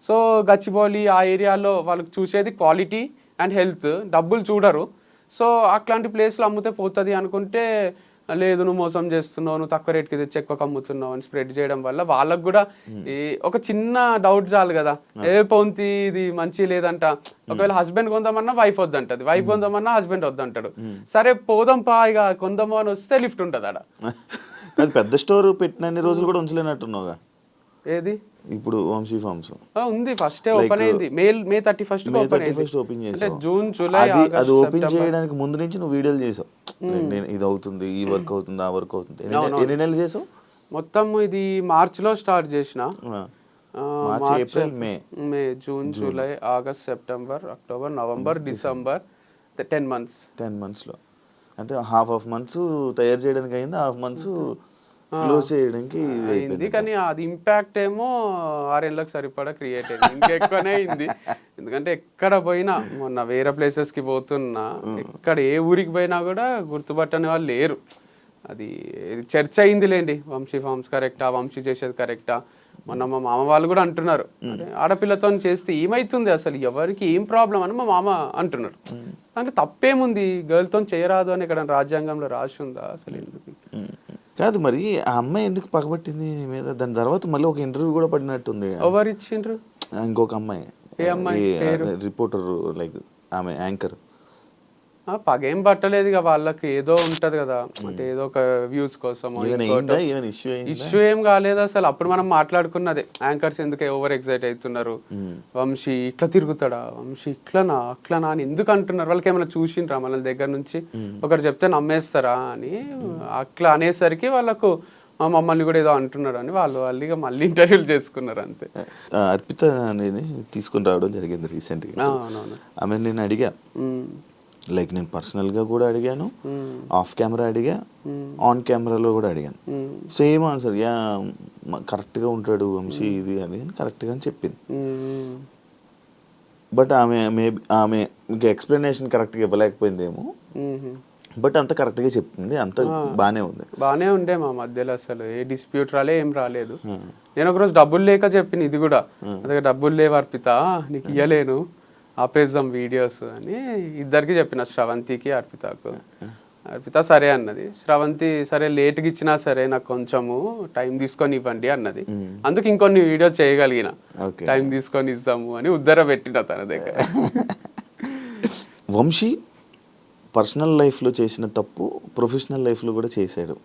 S3: సో గచ్చిబౌలి ఆ ఏరియాలో వాళ్ళకి చూసేది క్వాలిటీ అండ్ హెల్త్, డబ్బులు చూడరు. సో అట్లాంటి ప్లేస్లో అమ్మితే పోతుంది అనుకుంటే, లేదు నువ్వు మోసం చేస్తున్నావు, నువ్వు తక్కువ రేట్కి తెచ్చి ఎక్కువ అమ్ముతున్నావు అని స్ప్రెడ్ చేయడం వల్ల వాళ్ళకు కూడా ఒక చిన్న డౌట్ చాలు కదా, పొంతి ఇది మంచి లేదంట. ఒకవేళ హస్బెండ్ కొందామన్నా వైఫ్ వద్దంటది, వైఫ్ కొందామన్నా హస్బెండ్ వద్దంటాడు. సరే పోదాం పా ఇక కొందాము అని వస్తే లిఫ్ట్ ఉంటుంది ఆడ.
S2: అది పెద్ద స్టోర్ పెట్టినన్ని రోజులు కూడా ఉంచలేనట్టున్నావుగా.
S3: ఏది
S2: ఇప్పుడు వంశీ ఫార్మ్స్
S3: ఉంది, ఫస్ట్ ఓపెన్ అయింది మే 31
S2: ఓపెన్ చేసావు.
S3: జూన్ జూలై
S2: అది ఓపెన్ చేయడానికి ముందు నుంచి నువ్వు వీడియోలు చేసావు, నేను ఇది అవుతుంది, ఈ వర్క్ అవుతుంది, ఆ వర్క్ అవుతుంది. ఎన్ని నెలలు చేసావు
S3: మొత్తం? ఇది మార్చ్ లో స్టార్ట్ చేసిన.
S2: March, April,
S3: May, June, July, August, September, October, November, December, 10 months.
S2: 10 months లో అంటే హాఫ్ మంత్స్ తయారు చేయడానికి అయింది, హాఫ్ మంత్స్ క్లోజ్ చేయడానికి
S3: అయింది. కానీ అది ఇంపాక్ట్ ఏమో 6 ఏళ్ళకి సరిపడా క్రియేట్ అయింది, ఇంకెక్కువనే అయింది. ఎందుకంటే ఎక్కడ పోయినా, మొన్న వేరే ప్లేసెస్కి పోతున్నా, ఎక్కడ ఏ ఊరికి పోయినా కూడా గుర్తుపట్టని వాళ్ళు లేరు. అది చర్చ అయింది లేండి, వంశీ ఫార్మ్స్ కరెక్టా, వంశీ చేసేది కరెక్టా. మొన్న మా మామ వాళ్ళు కూడా అంటున్నారు, ఆడపిల్లతో చేస్తే ఏమైతుంది అసలు, ఎవరికి ఏం ప్రాబ్లం అని మా మామ అంటున్నారు. అంటే తప్పేముంది, గర్ల్తో చేయరాదు అని ఇక్కడ రాజ్యాంగంలో రాసి ఉందా అసలు? ఎందుకు
S2: కాదు మరి ఆ అమ్మాయి ఎందుకు పగబట్టింది నీ మీద? దాని తర్వాత మళ్ళీ ఒక ఇంటర్వ్యూ కూడా పడినట్టుంది.
S3: ఎవరు ఇచ్చిండ్రు?
S2: ఇంకొక అమ్మాయి,
S3: ఏ అమ్మాయి?
S2: రిపోర్టర్, లైక్ ఆమె యాంకర్.
S3: పగేం పట్టలేదు ఇక, వాళ్ళకి ఏదో ఉంటది కదా, అంటే ఏదో ఒక వ్యూస్ కోసం. ఇష్యూ ఏం కాలేదు అసలు. అప్పుడు మనం మాట్లాడుకున్నదే, యాంకర్స్ ఎందుకు ఓవర్ ఎక్సైట్ అవుతున్నారు, వంశీ ఇట్లా తిరుగుతాడా, వంశీ ఇట్లనా అట్లనా అని ఎందుకు అంటున్నారు, వాళ్ళకి ఏమైనా చూసిండ్రా మన దగ్గర నుంచి, ఒకరు చెప్తే నమ్మేస్తారా అని అట్లా అనేసరికి వాళ్ళకు మమ్మల్ని కూడా ఏదో అంటున్నారు అని వాళ్ళు ఇక మళ్ళీ ఇంటర్వ్యూలు చేసుకున్నారు అంతే.
S2: అర్పిత అనేది తీసుకుని రావడం జరిగింది రీసెంట్గా. ఆమె నేను అడిగా, లైక్ నేను పర్సనల్గా కూడా అడిగాను, ఆఫ్ కెమెరా అడిగా, ఆన్ కెమెరాలో కూడా అడిగాను. సేమ్ ఆన్సర్, యా కరెక్ట్గా ఉంటాడు వంశీ, ఇది అది అని కరెక్ట్గా అని చెప్పింది. బట్ ఆమె ఇంకా ఎక్స్ప్లెనేషన్ కరెక్ట్గా ఇవ్వలేకపోయిందేమో, బట్ అంత కరెక్ట్గా చెప్పింది, అంత బాగానే
S3: ఉండే మా మధ్యలో. అసలు ఏ డిస్ప్యూట్ ఏం రాలేదు. నేను ఒకరోజు డబ్బులు లేక చెప్పిన, ఇది కూడా అదే డబ్బులు లేవు అర్పిత, నీకు ఇయ్యలేను, ఆపేద్దాం వీడియోస్ అని ఇద్దరికి చెప్పిన, శ్రవంతికి అర్పితకు. అర్పిత సరే అన్నది, శ్రవంతి సరే లేట్గా ఇచ్చినా సరే నాకు కొంచెము టైం తీసుకొని ఇవ్వండి అన్నది. అందుకు ఇంకొన్ని వీడియో చేయగలిగిన, టైం తీసుకొని ఇస్తాము అని ఉద్దర పెట్టిన తన దగ్గర.
S2: వంశీ పర్సనల్ లైఫ్లో చేసిన తప్పు ప్రొఫెషనల్ లైఫ్లో కూడా చేశాడు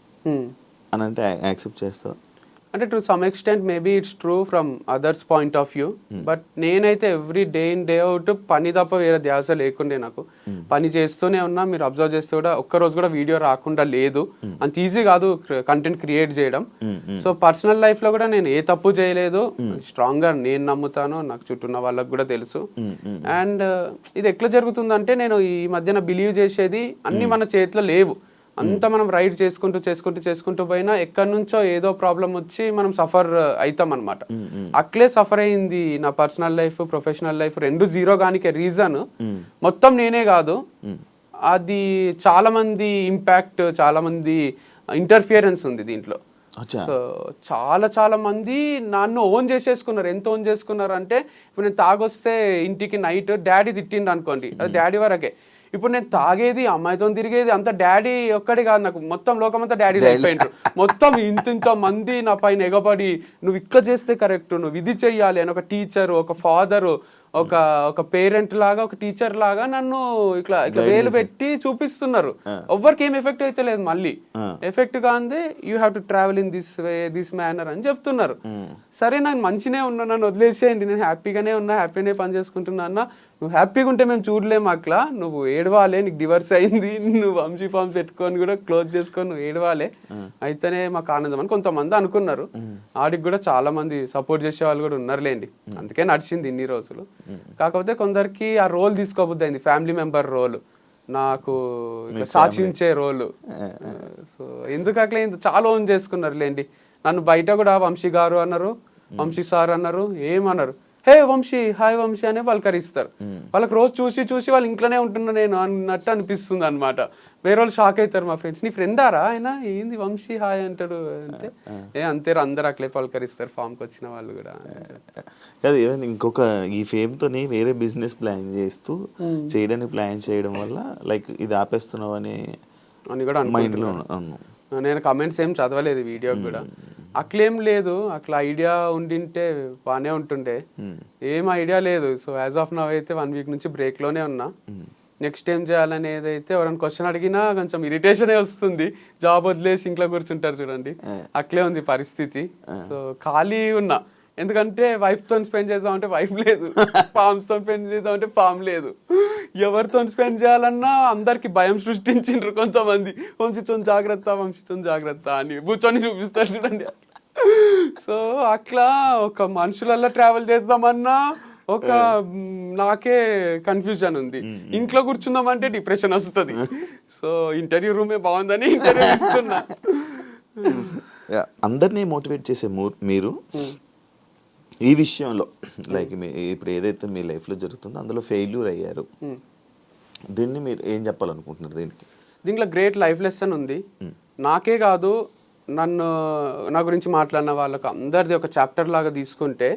S2: అని అంటే యాక్సెప్ట్ చేస్తావు?
S3: అంటే to some extent maybe it's true from others point of view. But నేనైతే every day in day out పని తప్ప వేరే ధ్యాస లేకుండే. నాకు పని చేస్తూనే ఉన్నా, మీరు అబ్జర్వ్ చేస్తే కూడా ఒక్కరోజు కూడా వీడియో రాకుండా లేదు. అంత ఈజీ కాదు కంటెంట్ క్రియేట్ చేయడం. సో పర్సనల్ లైఫ్ లో కూడా నేను ఏ తప్పు చేయలేదు, స్ట్రాంగ్ గా నేను నమ్ముతాను, నాకు చుట్టూ ఉన్న వాళ్ళకి కూడా తెలుసు. అండ్ ఇది ఎట్లా జరుగుతుందంటే, నేను ఈ మధ్యన బిలీవ్ చేసేది అన్ని మన చేతిలో లేవు. అంతా మనం రైడ్ చేసుకుంటూ పోయినా ఎక్కడి నుంచో ఏదో ప్రాబ్లం వచ్చి మనం సఫర్ అవుతాం అనమాట. అట్లే సఫర్ అయింది నా పర్సనల్ లైఫ్, ప్రొఫెషనల్ లైఫ్ రెండు జీరో గానికే రీజన్ మొత్తం నేనే కాదు, అది చాలా మంది ఇంపాక్ట్, చాలా మంది ఇంటర్ఫియరెన్స్ ఉంది దీంట్లో. సో చాలా మంది నన్ను ఓన్ చేసేసుకున్నారు. ఎంత ఓన్ చేసుకున్నారు అంటే, ఇప్పుడు నేను తాగొస్తే ఇంటికి నైట్ డాడీ తిట్టిండు అనుకోండి, అది డాడీ వరకే. ఇప్పుడు నేను తాగేది, అమ్మాయితో తిరిగేది అంత డాడీ ఒక్కడే కాదు, నాకు మొత్తం లోకమంతా డాడీ అయిపోయింటారు. మొత్తం ఇంత మంది నా పైన ఎగబడి, నువ్వు ఇట్లా చేస్తే కరెక్ట్, నువ్వు ఇది చెయ్యాలి అని ఒక టీచరు, ఒక ఫాదరు, ఒక పేరెంట్ లాగా, ఒక టీచర్ లాగా నన్ను ఇట్లా వేలు పెట్టి చూపిస్తున్నారు. ఎవ్వరికి ఏం ఎఫెక్ట్ అయితే లేదు, మళ్ళీ ఎఫెక్ట్ కాందే you have to travel in this way, this manner అని చెప్తున్నారు. సరే నాకు మంచినే ఉన్నా, నన్ను వదిలేసేయండి, నేను హ్యాపీగానే ఉన్నా, హ్యాపీనే పని చేసుకుంటున్నా అన్న, నువ్వు హ్యాపీగా ఉంటే మేము చూడలేము అట్లా, నువ్వు ఏడవాలే, నీకు డివర్స్ అయింది, నువ్వు వంశీ ఫామ్ పెట్టుకొని కూడా క్లోజ్ చేసుకొని నువ్వు ఏడవాలే, అయితేనే మాకు ఆనందం అని కొంతమంది అనుకున్నారు. ఆడికి కూడా చాలా మంది సపోర్ట్ చేసే వాళ్ళు కూడా ఉన్నారులేండి, అందుకే నడిచింది ఇన్ని రోజులు. కాకపోతే కొందరికి ఆ రోల్ తీసుకోబుద్ది అయింది, ఫ్యామిలీ మెంబర్ రోల్, నాకు శాసించే రోలు. సో ఎందుకు అట్లా చాలా ఓన్ చేసుకున్నారు లేండి. నన్ను బయట కూడా వంశీ గారు అన్నారు, వంశీ సార్ అన్నారు, ఏమన్నారు, హే వంశీ, హాయ్ వంశీ అనే పలకరిస్తారు. వాళ్ళకి రోజు చూసి చూసి వాళ్ళు ఇంట్లోనే ఉంటున్నా నేను అన్నట్టు అనిపిస్తుంది అనమాట. వేరే వాళ్ళు షాక్ అవుతారు, మా ఫ్రెండ్స్, నీ ఫ్రెండారా ఆయన, ఏంది వంశీ హాయ్ అంటాడు అంటే, అంతే అందరు అట్లే పలకరిస్తారు ఫామ్కి వచ్చిన వాళ్ళు కూడా.
S2: కాదు ఏదైనా ఇంకొక ఈ ఫేమ్తోని వేరే బిజినెస్ ప్లాన్ చేస్తూ చేయడానికి ప్లాన్ చేయడం వల్ల లైక్ ఇది ఆపేస్తున్నావు అని
S3: కూడా
S2: మైండ్లో.
S3: నేను కమెంట్స్ ఏం చదవలేదు వీడియోకి కూడా, అట్లేం లేదు, అట్లా ఐడియా ఉండింటే బాగానే ఉంటుండే, ఏం ఐడియా లేదు. సో యాజ్ ఆఫ్ నవ్ అయితే 1 వీక్ నుంచి బ్రేక్లోనే ఉన్నా. నెక్స్ట్ ఏం చేయాలనేది అయితే ఎవరైనా క్వశ్చన్ అడిగినా కొంచెం ఇరిటేషనే వస్తుంది, జాబ్ వదిలేసి ఇంట్లో కూర్చుంటారు చూడండి, అట్లే ఉంది పరిస్థితి. సో ఖాళీ ఉన్నా, ఎందుకంటే వైఫ్తో స్పెండ్ చేద్దామంటే వైఫ్ లేదు, ఫామ్స్తో స్పెండ్ చేద్దామంటే ఫామ్ లేదు, ఎవరితో స్పెండ్ చేయాలన్నా అందరికి భయం సృష్టించిండ్రు కొంతమంది, వంశీతో జాగ్రత్త, వంశీతో జాగ్రత్త అని కూర్చొని చూపిస్తారు చూడండి. సో అట్లా ఒక మనుషులల్లో ట్రావెల్ చేద్దామన్నా ఒక నాకే కన్ఫ్యూజన్ ఉంది, ఇంట్లో కూర్చుందామంటే డిప్రెషన్ వస్తుంది. సో ఇంటర్వ్యూ రూమే బాగుందని ఇంటర్వ్యూ ఇస్తున్నా.
S2: అందరినీ మోటివేట్ చేసే మీరు ఈ విషయంలో లైక్ ఇప్పుడు ఏదైతే మీ లైఫ్లో జరుగుతుందో అందులో ఫెయిల్యూర్ అయ్యారు, దీన్ని మీరు ఏం చెప్పాలనుకుంటున్నారు?
S3: దీంట్లో గ్రేట్ లైఫ్ లెసన్ ఉంది. నాకే కాదు, నా గురించి మాట్లాడిన వాళ్ళకు అందరిది ఒక చాప్టర్ లాగా తీసుకుంటే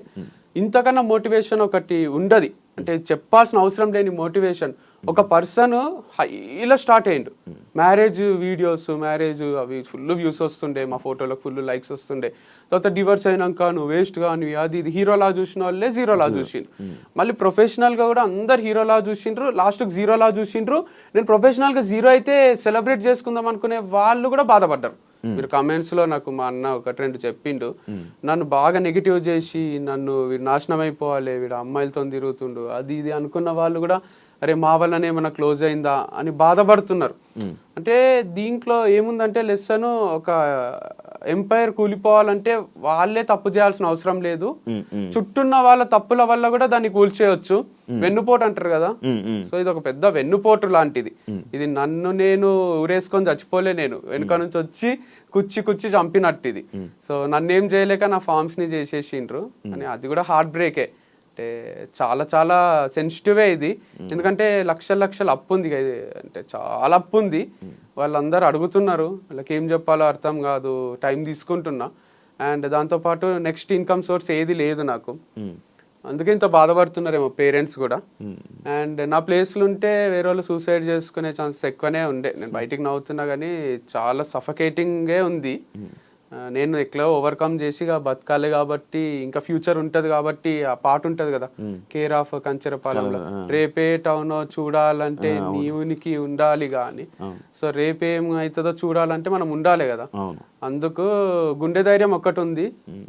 S3: ఇంతకన్నా మోటివేషన్ ఒకటి ఉండదు. అంటే చెప్పాల్సిన అవసరం లేని మోటివేషన్. ఒక పర్సన్ హైలో స్టార్ట్ అయ్యిండు, మ్యారేజ్ వీడియోస్, మ్యారేజ్ అవి ఫుల్ వ్యూస్ వస్తుండే, మా ఫోటోలకు ఫుల్ లైక్స్ వస్తుండే. తర్వాత డివర్స్ అయినాక నువ్వు వేస్ట్గా నువ్వు అది ఇది హీరోలా చూసిన వాళ్ళే జీరోలా చూసిండ్రు. మళ్ళీ ప్రొఫెషనల్గా కూడా అందరు హీరోలా చూసిండ్రు, లాస్ట్కి జీరోలా చూసిండ్రు. నేను ప్రొఫెషనల్గా జీరో అయితే సెలబ్రేట్ చేసుకుందాం అనుకునే వాళ్ళు కూడా బాధపడ్డారు. మీరు కమెంట్స్లో నాకు మా అన్న 1-2 చెప్పిండు, నన్ను బాగా నెగిటివ్ చేసి నన్ను వీడు నాశనం అయిపోవాలి, వీడు అమ్మాయిలతో తిరుగుతుండు అది ఇది అనుకున్న వాళ్ళు కూడా అరే మా వల్లనే ఏమైనా క్లోజ్ అయిందా అని బాధపడుతున్నారు. అంటే దీంట్లో ఏముందంటే లెసన్, ఒక ఎంపైర్ కూలిపోవాలంటే వాళ్ళే తప్పు చేయాల్సిన అవసరం లేదు, చుట్టూన్న వాళ్ళ తప్పుల వల్ల కూడా దాన్ని కూల్చేయచ్చు. వెన్నుపోటు అంటారు కదా, సో ఇది ఒక పెద్ద వెన్నుపోటు లాంటిది. ఇది నన్ను నేను ఊరేసుకొని చచ్చిపోలే, నేను వెనుక నుంచి వచ్చి కుచ్చి చంపినట్టు ఇది. సో నన్నేం చేయలేక నా ఫార్మ్స్ ని చేసేసిండ్రు అని, అది కూడా హార్ట్ బ్రేకే. అంటే చాలా చాలా సెన్సిటివే ఇది, ఎందుకంటే లక్షల అప్పు ఉంది, అంటే చాలా అప్పు ఉంది. వాళ్ళందరూ అడుగుతున్నారు, వాళ్ళకి ఏం చెప్పాలో అర్థం కాదు, టైం తీసుకుంటున్నా. అండ్ దాంతోపాటు నెక్స్ట్ ఇన్కమ్ సోర్స్ ఏది లేదు నాకు, అందుకే ఇంత బాధపడుతున్నారేమో పేరెంట్స్ కూడా. అండ్ నా ప్లేస్లు ఉంటే వేరే వాళ్ళు సూసైడ్ చేసుకునే ఛాన్సెస్ ఎక్కువనే ఉండే. నేను బయటికి నవ్వుతున్నా కానీ చాలా సఫకేటింగ్గే ఉంది. నేను ఎట్లా ఓవర్కమ్ చేసి బతకాలి కాబట్టి, ఇంకా ఫ్యూచర్ ఉంటది కాబట్టి, ఆ పాట ఉంటది కదా, కేర్ ఆఫ్ కంచెరపాలెంలో, రేపే టౌన్ చూడాలంటే నీవునికి ఉండాలి గాని, సో రేపేం అవుతుందో చూడాలంటే మనం ఉండాలి కదా. అందుకు గుండె ధైర్యం ఒక్కటి ఉంది,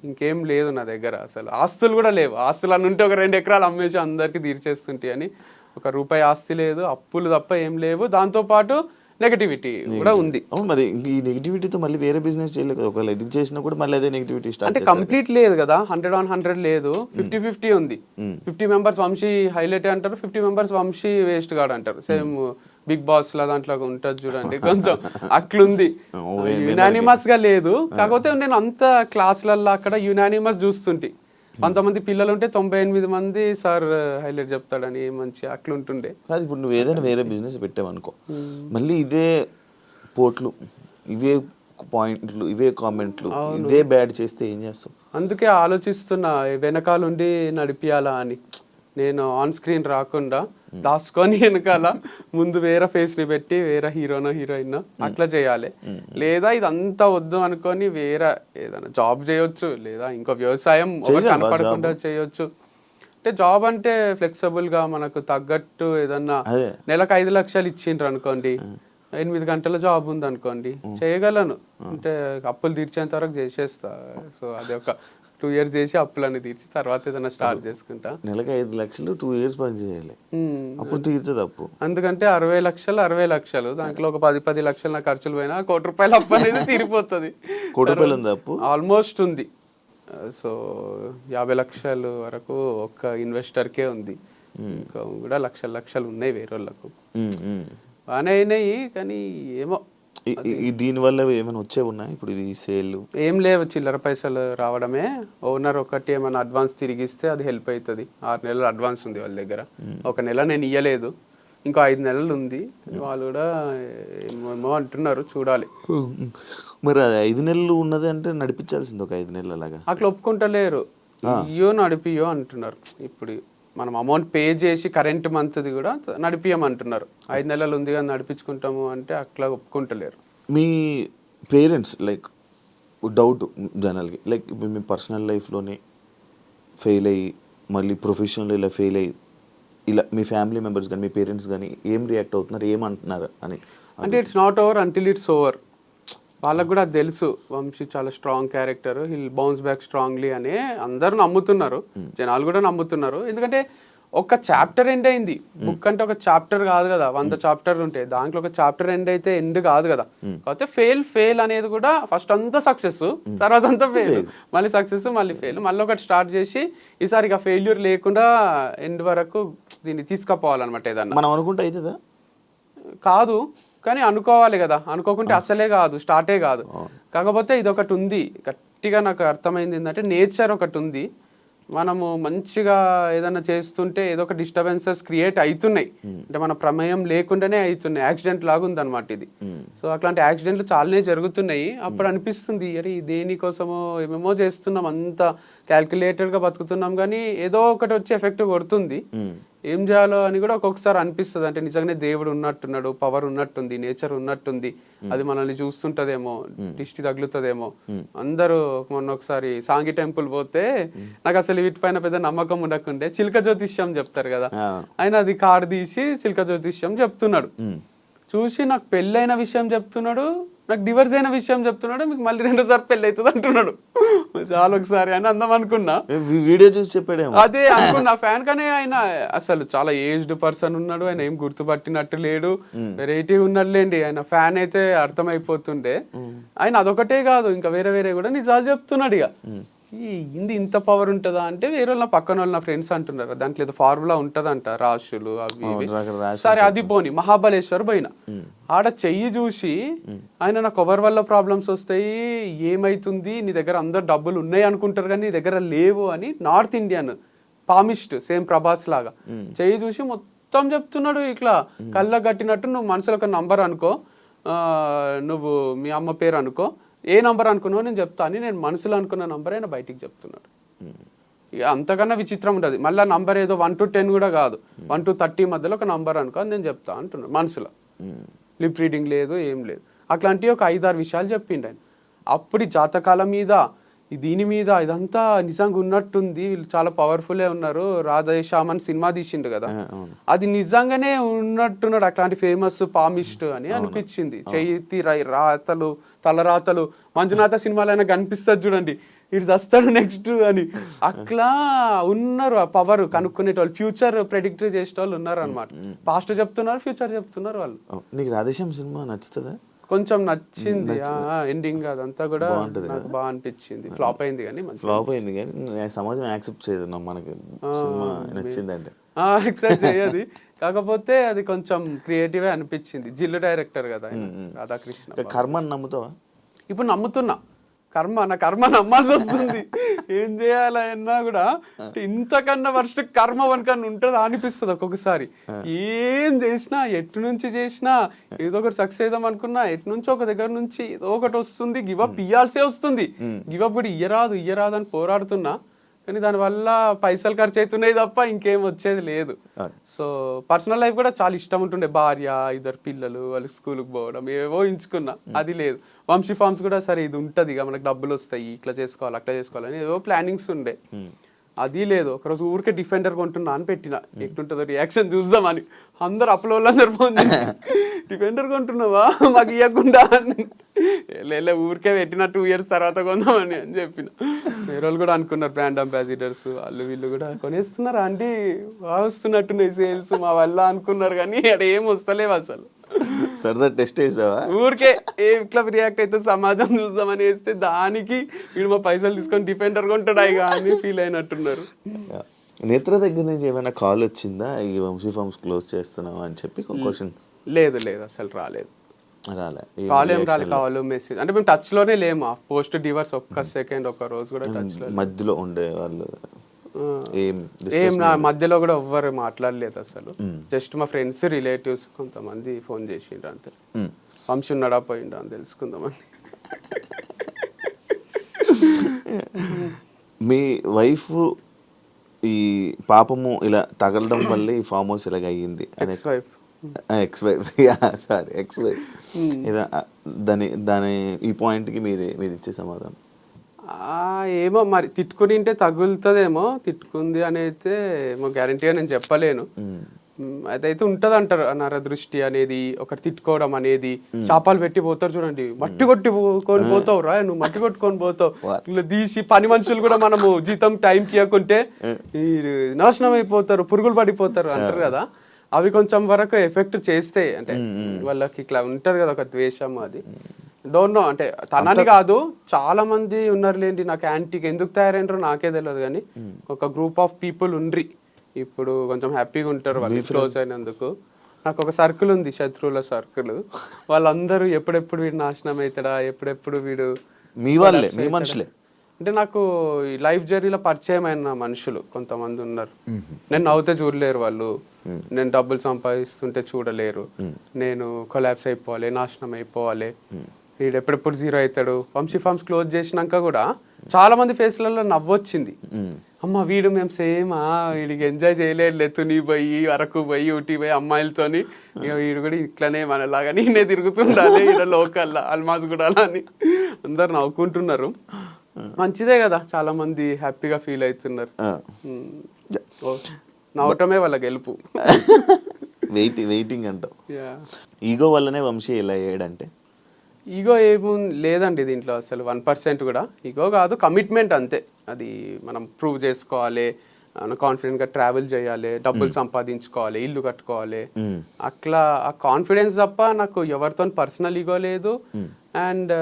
S3: ఇంకేం లేదు నా దగ్గర. అసలు ఆస్తులు కూడా లేవు, ఆస్తులు అని ఉంటే ఒక 2 ఎకరాలు అమ్మేసి అందరికి తీర్చేస్తుంటే అని, ₹1 ఆస్తి లేదు, అప్పులు తప్ప ఏం లేవు. దాంతోపాటు నెగటివిటీ కూడా ఉంది.
S2: మరి ఈ నెగటివిటీతో మళ్ళీ వేరే బిజినెస్ చేయలేదు కదా, ఒకవేళ ఇది చేసినా కూడా మళ్ళీ అదే నెగటివిటీ స్టార్ట్
S3: అంటే కంప్లీట్ లేదు కదా, 100 లేదు, 50-50 ఉంది. 50 మెంబర్స్ వంశీ హైలైట్ అంటారు, 50 మెంబర్స్ వంశీ వేస్ట్ గాడు అంటారు. సేమ్ బిగ్ బాస్ లా దాంట్లో ఉంటది చూడండి, కొంచెం అట్లుంది, యునానిమస్ గా లేదు. కాకపోతే నేను అంత క్లాసులలో అక్కడ యునానిమస్ చూస్తుంటే, 100 మంది పిల్లలు ఉంటే 98 మంది సార్ హైలైట్ చెప్తాడని మంచి అట్లుంటుండే.
S2: కాదు ఇప్పుడు నువ్వు ఏదైనా వేరే బిజినెస్ పెట్టావనుకో, మళ్ళీ ఇదే పోట్లు, ఇవే పాయింట్లు, ఇవే కామెంట్లు, ఇదే బ్యాడ్ చేస్తే ఏం చేస్తావు?
S3: అందుకే ఆలోచిస్తున్నా వెనకాలండి నడిపియాలా అని. నేను ఆన్ స్క్రీన్ రాకుండా దాచుకొని వెనకాల ముందు వేరే ఫేస్ ని పెట్టి వేరే హీరోనో హీరోయిన్ అట్లా చేయాలి. లేదా ఇదంతా వద్దు అనుకొని వేరే ఏదైనా జాబ్ చేయొచ్చు, లేదా ఇంకో వ్యవసాయం కనపడకుండా చేయొచ్చు. అంటే జాబ్ అంటే ఫ్లెక్సిబుల్ గా మనకు తగ్గట్టు ఏదన్నా నెలకు 5 లక్షలు ఇచ్చిండ్రు అనుకోండి, 8 గంటల జాబ్ ఉంది అనుకోండి, చేయగలను. అంటే అప్పులు తీర్చేంత వరకు చేసేస్తా. సో అది ఒక 2 years చేసి అప్పులన్నీ తీర్చి తర్వాత ఏదైనా స్టార్ట్ చేసుకుంటా.
S2: నెలకి 5 లక్షలు 2 years పని చేయాలి, అప్పుడు తీర్చదు అప్పు.
S3: అందుకంటే 60 లక్షలు దాంట్లో ఒక 10 లక్షలు నా ఖర్చులు పోయినా ₹1 కోటి అప్పు అనేది తీరిపోతుంది.
S2: ₹1 కోటి ఉంది అప్పు
S3: ఆల్మోస్ట్ ఉంది. సో 50 లక్షలు వరకు ఒక్క ఇన్వెస్టర్కే ఉంది, ఇంకా కూడా లక్షలు ఉన్నాయి వేరే వాళ్ళకు. బాగానే అయినాయి కానీ ఏమో
S2: దీనివల్ల ఏమైనా వచ్చే ఉన్నాయి ఇప్పుడు ఈ సేల్?
S3: ఏం లేవు, చిల్లర పైసలు రావడమే. ఓనర్ ఒకటి ఏమైనా అడ్వాన్స్ తిరిగిస్తే అది హెల్ప్ అవుతుంది. 6 నెలలు అడ్వాన్స్ ఉంది వాళ్ళ దగ్గర, 1 నెల నేను ఇయ్యలేదు, ఇంకో 5 నెలలు ఉంది. వాళ్ళు కూడా ఏమో అంటున్నారు, చూడాలి.
S2: మరి అది 5 నెలలు ఉన్నది అంటే నడిపించాల్సింది ఒక 5 నెలలు అలాగా.
S3: అట్లా ఒప్పుకుంటలేరు, ఇయ్యో నడిపియో అంటున్నారు. ఇప్పుడు మనం అమౌంట్ పే చేసి కరెంట్ మంత్ది కూడా నడిపియమంటున్నారు. 5 నెలలు ఉంది కానీ నడిపించుకుంటాము అంటే అట్లా ఒప్పుకుంటలేరు.
S2: మీ పేరెంట్స్ లైక్ డౌట్ జనరల్గా లైక్ ఇప్పుడు మీ పర్సనల్ లైఫ్లోనే ఫెయిల్ అయ్యి మళ్ళీ ప్రొఫెషనల్ ఇలా ఫెయిల్ అయ్యి ఇలా మీ ఫ్యామిలీ మెంబర్స్ కానీ మీ పేరెంట్స్ కానీ ఏం రియాక్ట్ అవుతున్నారు, ఏమంటున్నారు అని?
S3: అంటే it's not over until it's over. వాళ్ళకు కూడా తెలుసు వంశీ చాలా strong character, hill bounce back strongly అని అందరూ నమ్ముతున్నారు, జనాలు కూడా నమ్ముతున్నారు. ఎందుకంటే ఒక చాప్టర్ ఎండ్ అయింది, బుక్ అంటే ఒక చాప్టర్ కాదు కదా, 100 చాప్టర్లు ఉంటాయి, దాంట్లో ఒక చాప్టర్ ఎండ్ అయితే ఎండ్ కాదు కదా. కాకపోతే ఫెయిల్ అనేది కూడా ఫస్ట్ అంతా సక్సెస్, తర్వాత అంతా ఫెయిల్, మళ్ళీ సక్సెస్, మళ్ళీ ఫెయిల్, మళ్ళీ ఒకటి స్టార్ట్ చేసి ఈసారి ఇక ఫెయిల్యూర్ లేకుండా ఎండ్ వరకు దీన్ని తీసుకుపోవాలన్నమాట. ఏదన్నా
S2: మనం అనుకుంటే అవుతుందా?
S3: కాదు కానీ అనుకోవాలి కదా, అనుకోకుంటే అసలే కాదు, స్టార్టే కాదు. కాకపోతే ఇది ఒకటి ఉంది గట్టిగా నాకు అర్థమైంది ఏంటంటే నేచర్ ఒకటి ఉంది. మనము మంచిగా ఏదైనా చేస్తుంటే ఏదో ఒక డిస్టర్బెన్సెస్ క్రియేట్ అవుతున్నాయి, అంటే మన ప్రమేయం లేకుండానే అవుతున్నాయి, యాక్సిడెంట్ లాగా ఉందన్నమాట ఇది. సో అట్లాంటి యాక్సిడెంట్లు చాలానే జరుగుతున్నాయి. అప్పుడు అనిపిస్తుంది అరే దేనికోసమో ఏమేమో చేస్తున్నాం, అంతా క్యాల్కులేటెడ్గా బతుకుతున్నాం కానీ ఏదో ఒకటి వచ్చి ఎఫెక్ట్ కొడుతుంది. ఏం చేయాలో అని కూడా ఒక్కొక్కసారి అనిపిస్తుంది. అంటే నిజంగానే దేవుడు ఉన్నట్టున్నాడు, పవర్ ఉన్నట్టుంది, నేచర్ ఉన్నట్టుంది, అది మనల్ని చూస్తుంటదేమో, దిష్టి తగులుతుందేమో. అందరూ మొన్న ఒకసారి సాంగి టెంపుల్ పోతే నాకు అసలు వీటిపైన పెద్ద నమ్మకం ఉండకుండే చిలక జ్యోతిష్యం చెప్తారు కదా, ఆయన అది కార్డు తీసి చిలక జ్యోతిష్యం చెప్తున్నాడు. చూసి నాకు పెళ్ళైన విషయం చెప్తున్నాడు, నాకు డివర్స్ అయిన విషయం చెప్తున్నాడు, మీకు మళ్ళీ 2సారి పెళ్ళి అవుతుంది అంటున్నాడు. చాలా ఒకసారి అని అందం అనుకున్నా,
S2: వీడియో చూసి చెప్పాడు
S3: అదే అనుకున్నా ఫ్యాన్. కానీ ఆయన అసలు చాలా ఏజ్డ్ పర్సన్ ఉన్నాడు, ఆయన ఏం గుర్తుపట్టినట్టు లేడు, వెరైటీ ఉన్నట్లేండి. ఆయన ఫ్యాన్ అయితే అర్థమైపోతుండే. ఆయన అదొకటే కాదు ఇంకా వేరే కూడా నిజాలు చెప్తున్నాడు. ఇక ఇంత పవర్ ఉంటుందా అంటే వేరే వాళ్ళ పక్కన వాళ్ళ ఫ్రెండ్స్ అంటున్నారు దాంట్లో ఏదో ఫార్ములా ఉంటదంట, రాశులు అవి సరే. అది పోని మహాబలేశ్వర్ పోయిన ఆడ చెయ్యి చూసి ఆయన నాకు ఎవరి వల్ల ప్రాబ్లమ్స్ వస్తాయి, ఏమైతుంది, నీ దగ్గర అందరు డబ్బులు ఉన్నాయి అనుకుంటారు కానీ నీ దగ్గర లేవు అని north Indian palmist same Prabhas లాగా చెయ్యి చూసి మొత్తం చెప్తున్నాడు. ఇట్లా కళ్ళ కట్టినట్టు నువ్వు మనసులో ఒక నంబర్ అనుకో, నువ్వు మీ అమ్మ పేరు అనుకో, ఏ నంబర్ అనుకున్నావు నేను చెప్తా అని నేను మనసులో అనుకున్న నంబర్ అయినా బయటికి చెప్తున్నాడు. ఇక అంతకన్నా విచిత్రం ఉంటుంది. మళ్ళీ నంబర్ ఏదో 1 to 10 కూడా కాదు, 1 to 30 మధ్యలో ఒక నంబర్ అనుకో నేను చెప్తా అంటున్నాడు మనసులో. లిప్ రీడింగ్ లేదు, ఏం లేదు. అట్లాంటివి ఒక 5-6 విషయాలు చెప్పిండు ఆయన. అప్పుడు జాతకాల మీద దీని మీద ఇదంతా నిజంగా ఉన్నట్టుంది, వీళ్ళు చాలా పవర్ఫుల్లే ఉన్నారు. రాధేశ్యామన్ సినిమా తీసిండు కదా, అది నిజంగానే ఉన్నట్టున్నాడు. అట్లాంటి ఫేమస్ పామిస్ట్ అని అనిపించింది. చేతి రాతలు తలరాతలు మంజునాథ సినిమాలో అయినా కనిపిస్తుంది చూడండి, ఇటు వస్తాడు నెక్స్ట్ అని. అట్లా ఉన్నారు ఆ పవర్ కనుక్కునేటోళ్ళు, ఫ్యూచర్ ప్రెడిక్ట్ చేసే వాళ్ళు ఉన్నారు అనమాట. పాస్ట్ చెప్తున్నారు, ఫ్యూచర్ చెప్తున్నారు వాళ్ళు.
S2: నీకు రాధేశ్యామ్ సినిమా నచ్చుతుందా?
S3: కొంచెం నచ్చింది, ఎండింగ్ అదంతా కూడా నాకు బాగా అనిపించింది. ఫ్లాప్ అయింది కానీ
S2: సమాజం యాక్సెప్ట్ చేయదు మనకి సినిమా నచ్చిందంటే,
S3: యాక్సెప్ట్ చేయదు. కాకపోతే అది కొంచెం క్రియేటివ్ అనిపించింది. జిల్లు డైరెక్టర్ కదా రాధాకృష్ణ.
S2: కర్మని నమ్ముతావా?
S3: ఇప్పుడు నమ్ముతున్నా, నా కర్మ నమ్మాల్సి వస్తుంది. ఏం చేయాలన్నా కూడా ఇంతకన్నా వర్స్ట్ కర్మ వనకన్నా ఉంటుందా అనిపిస్తుంది ఒక్కొక్కసారి. ఏం చేసినా ఎటు నుంచి చేసినా ఏదో ఒకటి సక్సెస్ అవుదాం అనుకున్నా ఎటు నుంచి ఒక దగ్గర నుంచి ఏదో ఒకటి వస్తుంది, గివప్ ఇయ్యాల్సే వస్తుంది. గివప్ కూడా ఇయ్యరాదు అని పోరాడుతున్నా, కానీ దానివల్ల పైసలు ఖర్చు అవుతున్నాయి తప్ప ఇంకేం వచ్చేది లేదు. సో పర్సనల్ లైఫ్ కూడా చాలా ఇష్టం ఉంటుండే, భార్య 2 పిల్లలు, వాళ్ళు స్కూల్కి పోవడం, ఏవో ఎంచుకున్నా, అది లేదు. వంశీ ఫార్మ్స్ కూడా సరే ఇది ఉంటుంది ఇక మనకు డబ్బులు వస్తాయి, ఇట్లా చేసుకోవాలి అట్లా చేసుకోవాలని ఏవో ప్లానింగ్స్ ఉండే. అది లేదు. ఒకరోజు ఊరికే డిఫెండర్ కొంటున్నా అని పెట్టిన, ఎట్లుంటుందో రియాక్షన్ చూద్దామని. అందరు అప్లోళ్ళందరూ ఫోన్ చేసి డిఫెండర్ కొంటున్నావా మాకు ఇవ్వకుండా అని. లే ఊరికే పెట్టిన 2 years తర్వాత కొందామని అని చెప్పిన. వేరే వాళ్ళు కూడా అనుకున్నారు, బ్రాండ్ అంబాసిడర్స్ వాళ్ళు వీళ్ళు కూడా కొనేస్తున్నారు ఆంటీ, బాగా వస్తున్నట్టున్నాయి సేల్స్ మా వల్ల అనుకున్నారు, కానీ అక్కడ ఏం వస్తలేవు అసలు.
S2: సరదా టెస్ట్ వేసావా?
S3: ఊరికే ఇట్లా రియాక్ట్ అయితే సమాజం చూద్దామని వేస్తే దానికి వీడు మా పైసలు తీసుకొని డిఫెండర్ కొంటాడు అని ఫీల్ అయినట్టున్నారు.
S2: నేత్ర దగ్గర నుంచి ఏమైనా కాల్ వచ్చిందా ఈ వంశీ ఫార్మ్స్ క్లోజ్ చేస్తున్నావా అని చెప్పి క్వశ్చన్స్?
S3: లేదు అసలు రాలేదు.
S2: కాల్
S3: ఏం కావాలి మెసేజ్ అంటే మేము టచ్ లోనే లేము. పోస్ట్ డివర్స్ ఒక్క సెకండ్ ఒక్క రోజు కూడా టచ్ లో
S2: మధ్యలో ఉండే వాళ్ళు
S3: ఏం నా మధ్యలో కూడా ఎవ్వరు మాట్లాడలేదు అసలు. జస్ట్ మా ఫ్రెండ్స్ రిలేటివ్స్ కొంతమంది ఫోన్ చేసిండ్రు అంతే. వంశీ ఉన్నాడా పోయిండా అని తెలుసుకుందామని.
S2: మీ వైఫ్ ఈ పాపము ఇలా తగలడం వల్ల ఈ ఫామ్ హౌస్ ఇలాగ అయ్యింది. ఎక్స్ వైఫ్ దాని ఈ పాయింట్కి మీరు ఇచ్చే సమాధానం?
S3: ఏమో మరి తిట్టుకుని తగులుతుందేమో, తిట్టుకుంది అని అయితే ఏమో గ్యారంటీగా నేను చెప్పలేను. అదైతే ఉంటది అంటారు నరదృష్టి అనేది, ఒకటి తిట్టుకోవడం అనేది. చేపలు పెట్టి పోతారు చూడండి, మట్టి కొట్టుకొని పోతావు రా నువ్వు, మట్టి కొట్టుకొని పోతావు ఇలా తీసి. పని మనుషులు కూడా మనము జీతం టైంకి ఇవ్వకుంటే నాశనం అయిపోతారు, పురుగులు పడిపోతారు అంటారు కదా. అవి కొంచెం వరకు ఎఫెక్ట్ చేస్తాయి, అంటే వాళ్ళకి ఇట్లా ఉంటది కదా ఒక ద్వేషం. అది డోంట్ నో, అంటే తనని కాదు చాలా మంది ఉన్నారులేండి నాకు యాంటీకి ఎందుకు తయారైనరో నాకే తెలియదు, కానీ ఒక గ్రూప్ ఆఫ్ పీపుల్ ఉండ్రి ఇప్పుడు కొంచెం హ్యాపీగా ఉంటారు వాళ్ళు క్లోజ్ అయినందుకు. నాకు ఒక సర్కిల్ ఉంది, శత్రువుల సర్కిల్. వాళ్ళందరూ ఎప్పుడెప్పుడు వీడు నాశనం అవుతాడా, ఎప్పుడెప్పుడు వీడు
S2: మీ వాళ్ళే మీ మనుషులే.
S3: అంటే నాకు ఈ లైఫ్ జర్నీలో పరిచయం అయిన మనుషులు కొంతమంది ఉన్నారు. నేను నవ్వుతే చూడలేరు వాళ్ళు, నేను డబ్బులు సంపాదిస్తుంటే చూడలేరు, నేను కొలాప్స్ అయిపోవాలి, నాశనం అయిపోవాలి, వీడు ఎప్పుడెప్పుడు జీరో అవుతాడు. వంశీ ఫార్మ్స్ క్లోజ్ చేసినాక కూడా చాలా మంది ఫేస్లలో నవ్వొచ్చింది. అమ్మ వీడు మేము సేమా, వీడికి ఎంజాయ్ చేయలేదు, తుని పోయి అరకు పోయి ఊటీ పోయి అమ్మాయిలతోని, ఇక వీడు కూడా ఇట్లనే మనలాగా నేనే తిరుగుతుండాలి ఇక్కడ లోకల్లా అల్మాజ్ కూడా అని అందరు నవ్వుకుంటున్నారు. మంచిదే కదా, చాలా మంది హ్యాపీగా ఫీల్ అవుతున్నారు. నవ్వటమే వాళ్ళ గెలుపు.
S2: వెయిటింగ్ అంటావు. ఈగో వల్లనే వంశీ ఇలా అయ్యాడంటే?
S3: ఈగో ఏమో లేదండి దీంట్లో అసలు 1% కూడా. ఈగో కాదు, కమిట్మెంట్ అంతే. అది మనం ప్రూవ్ చేసుకోవాలి, కాన్ఫిడెంట్గా ట్రావెల్ చేయాలి, డబ్బులు సంపాదించుకోవాలి, ఇల్లు కట్టుకోవాలి, అట్లా ఆ కాన్ఫిడెన్స్ తప్ప నాకు ఎవరితో పర్సనల్ ఈగో లేదు. అండ్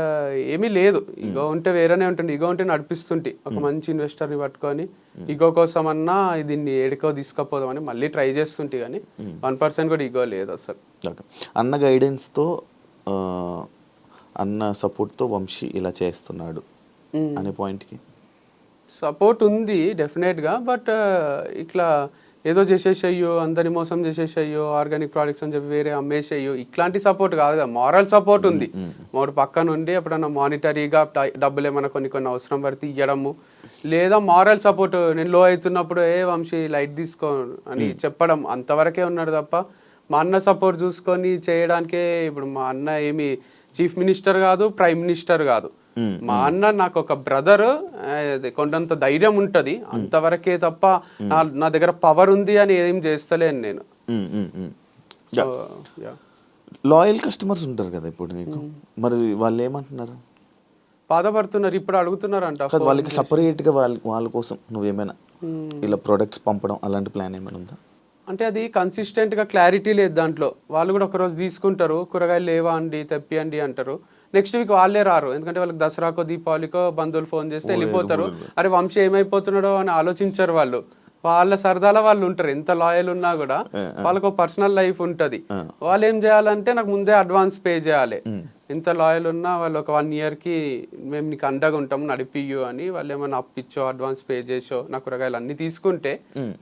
S3: ఏమీ లేదు. ఈగో ఉంటే వేరేనే ఉంటుంది. ఈగో ఉంటే నడిపిస్తుంటే ఒక మంచి ఇన్వెస్టర్ని పట్టుకొని ఈగో కోసం అన్నా దీన్ని ఏడుకో తీసుకపోదామని మళ్ళీ ట్రై చేస్తుంటే, కానీ 1% కూడా ఈగో లేదు అసలు.
S2: అన్న గైడెన్స్తో అన్న సపోర్ట్తో వంశీ ఇలా చేస్తున్నాడు అనే పాయింట్కి
S3: సపోర్ట్ ఉంది డెఫినెట్గా. బట్ ఇట్లా ఏదో చేసేసేయో, అందరిని మోసం చేసేసేయో, ఆర్గానిక్ ప్రోడక్ట్స్ అని చెప్పి వేరే అమ్మేసేయో, ఇట్లాంటి సపోర్ట్ కాదు కదా. మారల్ సపోర్ట్ ఉంది. మాడు పక్క నుండి ఎప్పుడన్నా మానిటరీగా డబ్బులు ఏమైనా కొన్ని అవసరం పడితే ఇవ్వడము, లేదా మారల్ సపోర్ట్ నేను లో అవుతున్నప్పుడు వంశీ లైట్ తీసుకో అని చెప్పడం, అంతవరకే ఉన్నాడు తప్ప మా అన్న సపోర్ట్ చూసుకొని చేయడానికే. ఇప్పుడు మా అన్న ఏమి చీఫ్ మినిస్టర్ కాదు, ప్రైమ్ మినిస్టర్ కాదు. మా అన్న నాకు ఒక బ్రదర్, కొండంత ధైర్యం ఉంటది అంతవరకే తప్ప నా దగ్గర పవర్ ఉంది అని ఏం చేస్తలేను నేను.
S2: లాయల్ కస్టమర్స్ ఉంటారు కదా ఇప్పుడు నీకు, మరి వాళ్ళు ఏమంటున్నారు?
S3: బాధపడుతున్నారు. ఇప్పుడు అడుగుతున్నారు అంట
S2: వాళ్ళకి సపరేట్ గా వాళ్ళ కోసం నువ్వేమైనా ఇలా ప్రొడక్ట్స్ పంపడం అలాంటి ప్లాన్ ఏమైనా ఉందా?
S3: అంటే అది కన్సిస్టెంట్గా క్లారిటీ లేదు దాంట్లో. వాళ్ళు కూడా ఒకరోజు తీసుకుంటారు, కూరగాయలు లేవా అండి తెప్పియండి అంటారు, నెక్స్ట్ వీక్ వాళ్ళే రారు. ఎందుకంటే వాళ్ళకి దసరాకో దీపావళికో బంధువులు ఫోన్ చేస్తే వెళ్ళిపోతారు. అరే వంశీ ఏమైపోతున్నాడో అని ఆలోచించారు వాళ్ళు. వాళ్ళ సరదాలో వాళ్ళు ఉంటారు. ఎంత లాయల్ ఉన్నా కూడా వాళ్ళకు పర్సనల్ లైఫ్ ఉంటుంది. వాళ్ళు ఏం చేయాలంటే నాకు ముందే అడ్వాన్స్ పే చేయాలి. ఎంత లాయల్ ఉన్నా వాళ్ళు ఒక 1 yearకి మేము నీకు అండగా ఉంటాము నడిపియ్యు అని వాళ్ళు ఏమైనా అప్పిచ్చో అడ్వాన్స్ పే చేసో నా కూరగాయలు అన్ని తీసుకుంటే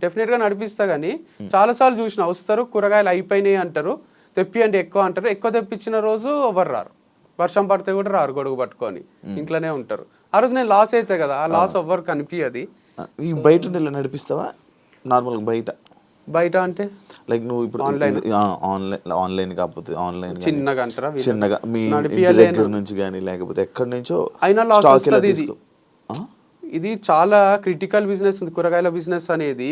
S3: డెఫినెట్గా నడిపిస్తా. కానీ చాలాసార్లు చూసిన వస్తారు, కూరగాయలు అయిపోయినాయి అంటారు, తెప్పియండి ఎక్కువ అంటారు. ఎక్కువ తెప్పించిన రోజు ఎవరు రారు, వర్షం పడితే కూడా రారు, గొడుగు పట్టుకొని ఇంట్లోనే ఉంటారు. ఆ రోజు నేను లాస్ అవుతాయి కదా, ఆ లాస్ ఎవ్వరు కనిపించది.
S2: బయట నడిపిస్తావా నార్మల్గా?
S3: బయట అంటే
S2: లైక్ నువ్వు ఇప్పుడు ఆన్లైన్ కాకపోతే ఆన్లైన్
S3: చిన్నగా అంటారా,
S2: చిన్నగా మీ ఇంటి దగ్గర నుంచి కానీ లేకపోతే ఎక్కడి నుంచో
S3: అయినా లాస్ వస్తుంది. ఇది ఇది చాలా క్రిటికల్ బిజినెస్ ఉంది కూరగాయల బిజినెస్ అనేది.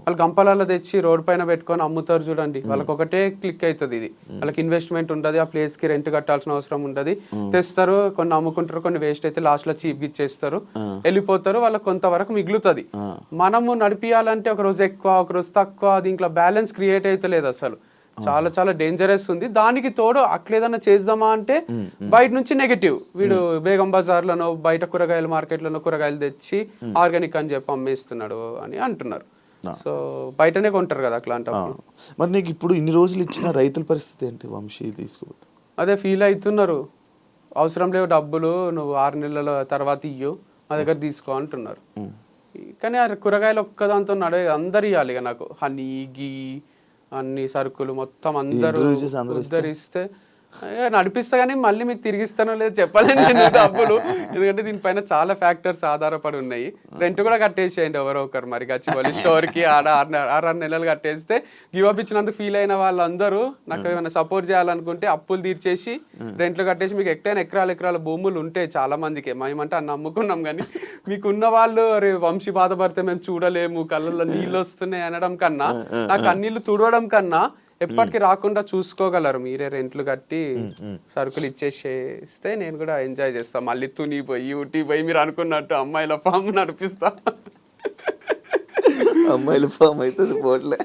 S3: వాళ్ళు గంపలలో తెచ్చి రోడ్ పైన పెట్టుకొని అమ్ముతారు చూడండి, వాళ్ళకి ఒకటే క్లిక్ అవుతుంది. ఇది వాళ్ళకి ఇన్వెస్ట్మెంట్ ఉండదు, ఆ ప్లేస్ కి రెంట్ కట్టాల్సిన అవసరం ఉండదు. తెస్తారు, కొన్ని అమ్ముకుంటారు, కొన్ని వేస్ట్ అయితే లాస్ట్ లో చీప్ ఇచ్చేస్తారు, వెళ్ళిపోతారు, వాళ్ళకి కొంతవరకు మిగులుతుంది. మనము నడిపియాలంటే ఒక రోజు ఎక్కువ ఒక రోజు తక్కువ, దీంట్లో బ్యాలెన్స్ క్రియేట్ అయితే లేదు అసలు. చాలా చాలా డేంజరస్ ఉంది. దానికి తోడు అట్లేదన్నా చేద్దామా అంటే బయట నుంచి నెగటివ్, వీడు బేగం బజార్లను బయట కూరగాయల మార్కెట్లను కూరగాయలు తెచ్చి ఆర్గానిక్ అని చెప్పి అమ్మేస్తున్నాడు అని అంటున్నారు. సో బయటనే కొంటారు కదా అట్లాంటప్పుడు.
S2: మరి నీకు ఇప్పుడు ఇన్ని రోజులు ఇచ్చిన రైతుల పరిస్థితి ఏంటి వంశీ? తీసుకోవద్దు
S3: అదే ఫీల్ అవుతున్నారు, అవసరం లేవు డబ్బులు, నువ్వు 6 నెలల తర్వాత ఇయ్యు, మా దగ్గర తీసుకో అంటున్నారు. కానీ ఆ కూరగాయలు ఒక్కదాంతో నడే, అందరు ఇవ్వాలి ఇక నాకు హనీ గీ అన్ని సరుకులు మొత్తం అందరూ ఉద్ధరిస్తే నడిపిస్తా, కానీ మళ్ళీ మీకు తిరిగిస్తానో లేదు చెప్పలేను నేను డబ్బులు. ఎందుకంటే దీనిపైన చాలా ఫ్యాక్టర్స్ ఆధారపడి ఉన్నాయి. రెంట్ కూడా కట్టేసేయండి ఎవరో ఒకరు, మరి గచ్చిబౌలి స్టోర్కి ఆడ 6 నెలలు కట్టేస్తే గివప్ ఇచ్చినందుకు ఫీల్ అయిన వాళ్ళందరూ నాకు ఏమైనా సపోర్ట్ చేయాలనుకుంటే అప్పులు తీర్చేసి రెంట్లు కట్టేసి, మీకు ఎకరాల ఎకరాల భూములు ఉంటే చాలా మందికి, మేమంటే అన్న అమ్ముకున్నాం, కానీ మీకున్న వాళ్ళు అరే వంశీ బాధపడితే మేము చూడలేము, కళ్ళల్లో నీళ్ళు వస్తున్నాయి అనడం కన్నా, నాకు కన్నీళ్ళు తుడవడం కన్నా ఎప్పటికీ రాకుండా చూసుకోగలరు మీరే రెంట్లు కట్టి సరుకులు ఇచ్చేసేస్తే నేను కూడా ఎంజాయ్ చేస్తా. మళ్ళీ తుని పోయి ఊటీ పోయి మీరు అనుకున్నట్టు అమ్మాయిల ఫామ్ నడిపిస్తా.
S2: అమ్మాయిల ఫామ్ అవుతుంది పోట్లే.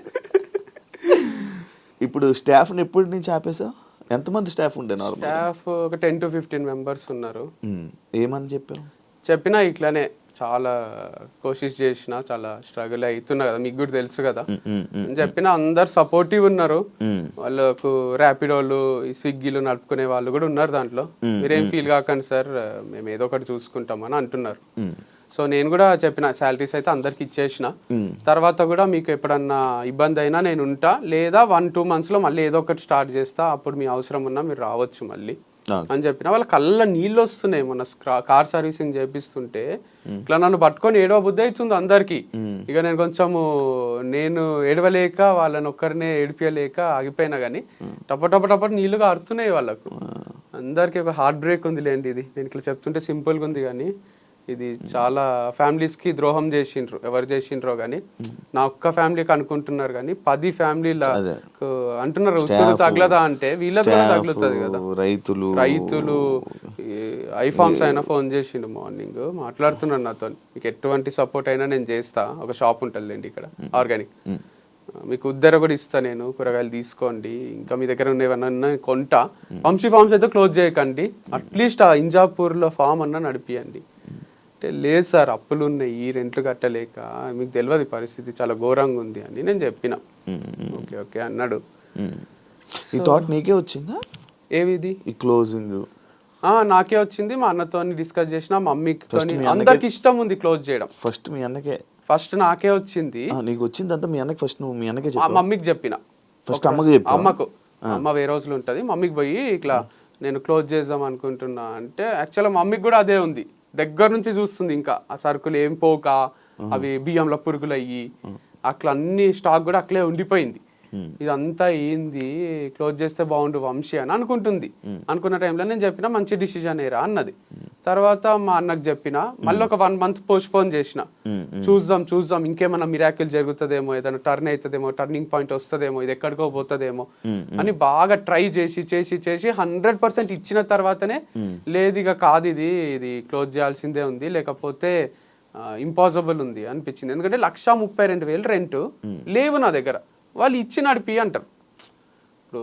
S2: ఇప్పుడు స్టాఫ్ని ఎప్పటి నుంచి ఆపేసావు? ఎంతమంది స్టాఫ్ ఉండే?
S3: స్టాఫ్ ఒక 10 to 15 మెంబర్స్ ఉన్నారు.
S2: ఏమని చెప్పావు?
S3: చెప్పినా ఇట్లానే చాలా కోషిష్ చేసిన, చాలా స్ట్రగుల్ అవుతున్నా కదా, మీకు కూడా తెలుసు కదా అని చెప్పిన. అందరు సపోర్టివ్ ఉన్నారు, వాళ్ళకు ర్యాపిడోలు స్విగ్గీలు నడుపుకునే వాళ్ళు కూడా ఉన్నారు దాంట్లో. మీరేం ఫీల్ కాకండి సార్, మేము ఏదో ఒకటి చూసుకుంటామని అంటున్నారు. సో నేను కూడా చెప్పిన శాలరీస్ అయితే అందరికి ఇచ్చేసిన, తర్వాత కూడా మీకు ఎప్పుడన్నా ఇబ్బంది అయినా నేను ఉంటా, లేదా 1-2 months మళ్ళీ ఏదో ఒకటి స్టార్ట్ చేస్తా, అప్పుడు మీ అవసరం ఉన్నా మీరు రావచ్చు మళ్ళీ అని చెప్పిన. వాళ్ళ కళ్ళ నీళ్ళు వస్తున్నాయి. మొన్న కార్ సర్వీసింగ్ చేపిస్తుంటే ఇట్లా నన్ను పట్టుకొని ఏడవ బుద్ధి అవుతుంది అందరికి. ఇక నేను కొంచెము ఏడవలేక వాళ్ళని ఒక్కరినే ఏడిపియలేక ఆగిపోయినా, కానీ టప నీళ్లు కారుతున్నాయి వాళ్ళకు. అందరికి ఒక హార్ట్ బ్రేక్ ఉంది లేండి. ఇది నేను ఇట్లా చెప్తుంటే సింపుల్గా ఉంది, కానీ ఇది చాలా ఫ్యామిలీస్ కి ద్రోహం చేసిండ్రు. ఎవరు చేసిండ్రో గానీ, నా ఒక్క ఫ్యామిలీకి అనుకుంటున్నారు కానీ 10 ఫ్యామిలీల అంటున్నారు. ఉసురు తగలదా అంటే వీళ్ళకి కూడా తగులుతుంది కదా. రైతులు ఐఫామ్స్ అయినా ఫోన్ చేసిండు మార్నింగ్, మాట్లాడుతున్నాను నాతో, మీకు ఎటువంటి సపోర్ట్ అయినా నేను చేస్తా, ఒక షాప్ ఉంటుందండి ఇక్కడ ఆర్గానిక్, మీకు ఉద్దర కూడా ఇస్తా నేను, కూరగాయలు తీసుకోండి, ఇంకా మీ దగ్గర ఉన్నవన్నా కొంటా, వంశీ ఫార్మ్స్ అయితే క్లోజ్ చేయకండి, అట్లీస్ట్ ఆ ఇంజాపూర్లో ఫామ్ అన్నా నడిపియండి. లేదు సార్ అప్పులు ఉన్నాయి, రెంట్లు కట్టలేక, మీకు తెలియదు పరిస్థితి చాలా ఘోరంగా ఉంది అని నేను చెప్పిన. ఓకే ఓకే అన్నాడు.
S2: ఈ థాట్ నీకే వచ్చిందా?
S3: ఏవిది
S2: ఈ క్లోజింగ్?
S3: నాకే వచ్చింది. మా అన్నతో డిస్కస్ చేసిన, మమ్మీతో, అందరికి ఇష్టం ఉంది క్లోజ్ చేయడం.
S2: ఫస్ట్ మీ అన్నకే?
S3: ఫస్ట్ నాకే వచ్చింది.
S2: నీకు వచ్చింది అంతా మీ అన్నకి? ఫస్ట్ నువ్వు మీ అన్నకే?
S3: మమ్మీకి చెప్పిన.
S2: ఫస్ట్ అమ్మకి చెప్పు.
S3: అమ్మకు, అమ్మ వేరే రోజులు ఉంటది, మమ్మీకి పోయి ఇట్లా నేను క్లోజ్ చేద్దాం అనుకుంటున్నా అంటే, యాక్చువల్గా మమ్మీకి కూడా అదే ఉంది, దగ్గర నుంచి చూస్తుంది. ఇంకా ఆ సరుకులు ఏం పోక, అవి బియ్యంలో పురుగులు అయ్యి అట్లా అన్ని స్టాక్ కూడా అట్లే ఉండిపోయింది. ఇదంతా ఏంది, క్లోజ్ చేస్తే బాగుండు వంశీ అని అనుకుంటుంది. అనుకున్న టైంలో నేను చెప్పిన మంచి డిసిజన్ ఏరా అన్నది. తర్వాత మా అన్నకు చెప్పిన, మళ్ళీ ఒక 1 month పోస్ట్పోన్ చేసిన, చూద్దాం ఇంకేమైనా మిరాకిల్ జరుగుతుందేమో, ఏదైనా టర్న్ అవుతుందేమో, టర్నింగ్ పాయింట్ వస్తుందేమో, ఇది ఎక్కడికో పోతుందేమో అని బాగా ట్రై చేసి 100% ఇచ్చిన తర్వాతనే లేదు ఇక కాదు, ఇది క్లోజ్ చేయాల్సిందే ఉంది, లేకపోతే ఇంపాసిబుల్ ఉంది అనిపించింది. ఎందుకంటే 1,32,000 రెంట్ లేవు నా దగ్గర, వాళ్ళు ఇచ్చి నడిపి అంటారు. ఇప్పుడు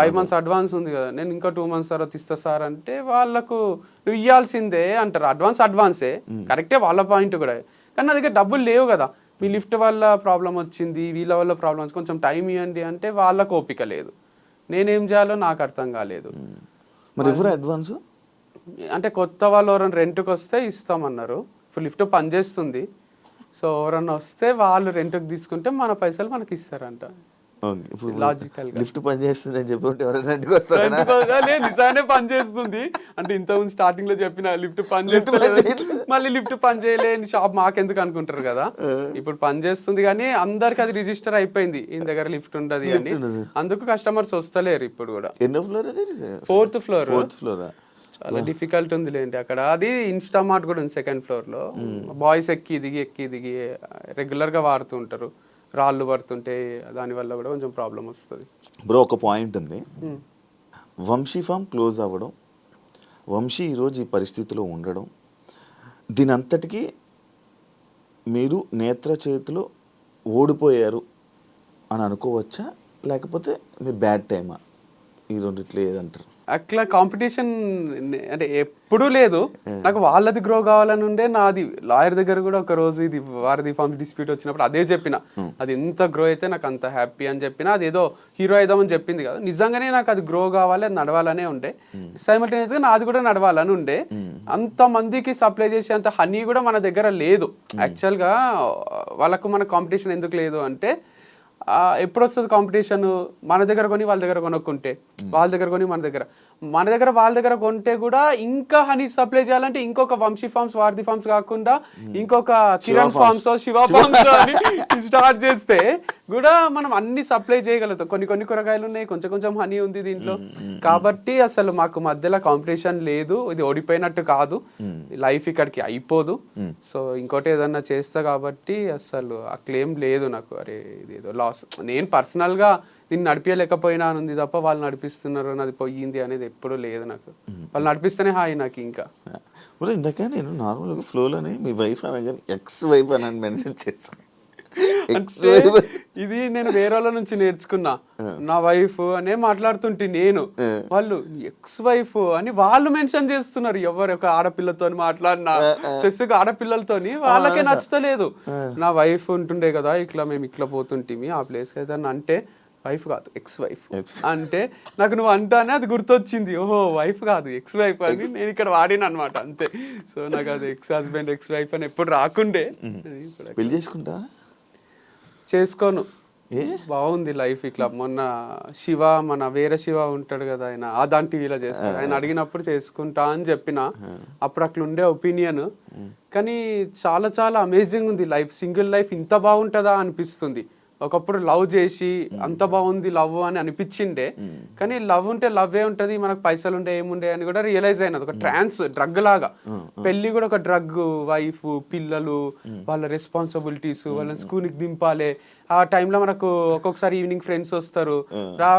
S3: 5 months అడ్వాన్స్ ఉంది కదా, నేను ఇంకా 2 months తర్వాత ఇస్తా సార్ అంటే, వాళ్ళకు నువ్వు ఇవ్వాల్సిందే అంటారు. అడ్వాన్సే కరెక్టే వాళ్ళ పాయింట్ కూడా, కానీ నా దగ్గర డబ్బులు లేవు కదా, మీ లిఫ్ట్ వల్ల ప్రాబ్లం వచ్చింది, వీళ్ళ వల్ల ప్రాబ్లం వచ్చింది, కొంచెం టైం ఇవ్వండి అంటే వాళ్ళకు ఓపిక లేదు. నేనేం చేయాలో నాకు అర్థం కాలేదు.
S2: మరి ఎవరు అడ్వాన్స్
S3: అంటే కొత్త వాళ్ళు ఎవరైనా రెంట్కి వస్తే ఇస్తామన్నారు. ఇప్పుడు లిఫ్ట్ పనిచేస్తుంది, సో ఎవరన్నా వస్తే వాళ్ళు రెంట్కి తీసుకుంటే మన పైసలు మనకి ఇస్తారంట. లాజికల్
S2: లిఫ్ట్ పని చేస్తుంది అని చెప్పి
S3: నిజానే పని చేస్తుంది అంటే, ఇంతకుముందు స్టార్టింగ్ లో చెప్పిన లిఫ్ట్ పని చేస్తుంది, మళ్ళీ లిఫ్ట్ పని చేయలేని షాప్ మాకెందుకు అనుకుంటారు కదా. ఇప్పుడు పని చేస్తుంది, కానీ అందరికి అది రిజిస్టర్ అయిపోయింది ఈయన దగ్గర లిఫ్ట్ ఉండదు అని, అందుకు కస్టమర్స్ వస్తలేరు ఇప్పుడు కూడా.
S2: ఎన్నో ఫ్లోర్?
S3: 4th floor. చాలా డిఫికల్ట్ ఉంది లేండి అక్కడ. అది ఇన్స్టామార్ట్ కూడా ఉంది సెకండ్ ఫ్లోర్ లో. బాయ్స్ ఎక్కి దిగి రెగ్యులర్ గా వాడుతూ ఉంటారు. రాళ్ళు పడుతుంటే దానివల్ల కూడా కొంచెం ప్రాబ్లం వస్తుంది.
S2: బ్రో ఒక పాయింట్ ఉంది, వంశీ ఫామ్ క్లోజ్ అవ్వడం, వంశీ ఈరోజు ఈ పరిస్థితిలో ఉండడం, దీని అంతటికీ మీరు నేత్ర చేతిలో ఓడిపోయారు అని అనుకోవచ్చా, లేకపోతే మీ బ్యాడ్ టైమా? ఈ రెండిట్లో ఏదంటారు?
S3: అట్లా కాంపిటీషన్ అంటే ఎప్పుడూ లేదు. నాకు వాళ్ళది గ్రో కావాలని ఉండే. నాది లాయర్ దగ్గర కూడా ఒక రోజు ఇది వారిది ఫామ్ డిస్ప్యూట్ వచ్చినప్పుడు అదే చెప్పిన, అది ఎంత గ్రో అయితే నాకు అంత హ్యాపీ అని చెప్పిన. అది ఏదో హీరో అయిదామని చెప్పింది కదా, నిజంగానే నాకు అది గ్రో కావాలి, అది నడవాలనే ఉండే. సైమల్టేనియస్ గా నాది కూడా నడవాలని ఉండే. అంత మందికి సప్లై చేసే అంత హనీ కూడా మన దగ్గర లేదు. యాక్చువల్ గా వాళ్ళకు మన కాంపిటీషన్ ఎందుకు లేదు అంటే, ఎప్పుడు వస్తుంది కాంపిటీషన్? మన దగ్గర కొని వాళ్ళ దగ్గర కొనుక్కుంటే, వాళ్ళ దగ్గర కొని మన దగ్గర వాళ్ళ దగ్గర కొంటే కూడా ఇంకా హనీ సప్లై చేయాలంటే ఇంకొక వంశీ ఫార్మ్స్, వారధి ఫార్మ్స్ కాకుండా ఇంకొక కిరణ్ ఫార్మ్స్, శివ ఫార్మ్స్ అని స్టార్ట్ చేస్తే కూడా మనం అన్ని సప్లై చేయగలుగుతాం. కొన్ని కూరగాయలు ఉన్నాయి, కొంచెం హనీ ఉంది దీంట్లో. కాబట్టి అసలు మాకు మధ్యలో కాంపిటీషన్ లేదు. ఇది ఓడిపోయినట్టు కాదు, లైఫ్ ఇక్కడికి అయిపోదు. సో ఇంకోటి ఏదన్నా చేస్తా కాబట్టి అసలు ఆ క్లెయిమ్ లేదు నాకు. అరే ఇదేదో లాస్, నేను పర్సనల్ గా దీన్ని నడిపించలేకపోయినా ఉంది తప్ప వాళ్ళు నడిపిస్తున్నారు అది పోయింది అనేది ఎప్పుడూ లేదు నాకు. వాళ్ళు నడిపిస్తేనే హాయి నాకు. ఇంకా
S2: ఇందాక నేను నార్మల్గా ఫ్లోలోనే మీ వైఫ్ అనగానే ఎక్స్ వైఫ్ అని మెన్షన్ చేస్తాను.
S3: ఇది నేను వేరే వాళ్ళ నుంచి నేర్చుకున్నా. నా వైఫ్ అనే మాట్లాడుతుంటే నేను, వాళ్ళు ఎక్స్ వైఫ్ అని వాళ్ళు మెన్షన్ చేస్తున్నారు. ఎవరు ఒక ఆడపిల్లతో మాట్లాడినా, స్పెసిఫిక్ ఆడపిల్లలతోని వాళ్ళకే నచ్చలేదు. నా వైఫ్ ఉంటుండే కదా, ఇట్లా మేము ఇట్లా పోతుంటిమి ఆ ప్లేస్ అయితే అంటే, వైఫ్ కాదు ఎక్స్ వైఫ్ అంటే నాకు నువ్వు అంటానే అది గుర్తొచ్చింది. ఓహో వైఫ్ కాదు ఎక్స్ వైఫ్ అని నేను ఇక్కడ వాడిన అనమాట, అంతే. సో నాకు అది ఎక్స్ హస్బెండ్ ఎక్స్ వైఫ్ అని ఎప్పుడు రాకుండే.
S2: పెళ్లి చేసుకుంటా
S3: చేసుకోను, బాగుంది లైఫ్ ఇట్లా. మొన్న శివ, మన వేరే శివ ఉంటాడు కదా, ఆయన ఆదాన్ టీవీలో చేస్తాడు, ఆయన అడిగినప్పుడు చేసుకుంటా అని చెప్పిన. అప్పుడు అట్లా ఉండే ఒపీనియన్. కానీ చాలా చాలా అమేజింగ్ ఉంది లైఫ్. సింగిల్ లైఫ్ ఇంత బాగుంటుందా అనిపిస్తుంది. ఒకప్పుడు లవ్ చేసి అంత బాగుంది లవ్ అని అనిపించిండే, కానీ లవ్ ఉంటే లవ్వే ఉంటది, మనకు పైసలు ఉండే ఏముండే అని కూడా రియలైజ్ అయినది. ఒక డ్రగ్ లాగా పెళ్లి కూడా ఒక డ్రగ్. వైఫ్, పిల్లలు, వాళ్ళ రెస్పాన్సిబిలిటీస్, వాళ్ళని స్కూల్కి దింపాలి. ఆ టైంలో మనకు ఒక్కొక్కసారి ఈవినింగ్ ఫ్రెండ్స్ వస్తారు,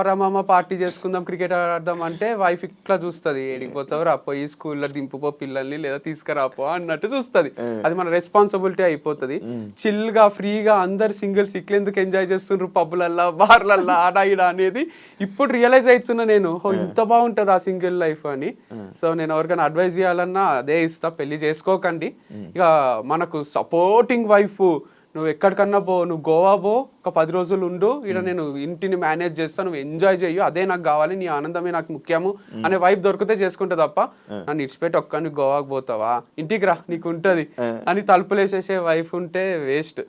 S3: రామమ్మ పార్టీ చేసుకుందాం, క్రికెట్ ఆడదాం అంటే వైఫ్ ఇట్లా చూస్తుంది, ఏడిపోతావు రా, పోయి స్కూల్లో దింపుపో పిల్లల్ని, లేదా తీసుకురాపో అన్నట్టు చూస్తుంది. అది మన రెస్పాన్సిబిలిటీ అయిపోతుంది. చిల్ గా ఫ్రీగా అందరు సింగిల్స్ ఇట్లెందుకు ఎంజాయ్ చేస్తుండ్రు పబ్బులల్లా, బార్లల్లా, ఆడ ఈడ అనేది ఇప్పుడు రియలైజ్ అవుతున్నా నేను. ఇంత బాగుంటది ఆ సింగిల్ లైఫ్ అని. సో నేను ఎవరికైనా అడ్వైజ్ చేయాలన్నా అదే ఇస్తా, పెళ్లి చేసుకోకండి. ఇక మనకు సపోర్టింగ్ వైఫ్, నువ్వు ఎక్కడికన్నా పో, నువ్వు గోవా పో, ఒక 10 రోజులు ఉండు, ఇక్కడ నేను ఇంటిని మేనేజ్ చేస్తాను, నువ్వు ఎంజాయ్ చెయ్యు, అదే నాకు కావాలి, నీ ఆనందమే నాకు ముఖ్యము అనే వైఫ్ దొరికితే చేసుకుంటా తప్ప నన్ను ఇడిచిపెట్టి ఒక్కని గోవాకి పోతావా, ఇంటికి రా నీకు ఉంటది అని తలుపులేసేసే వైఫ్ ఉంటే వేస్ట్.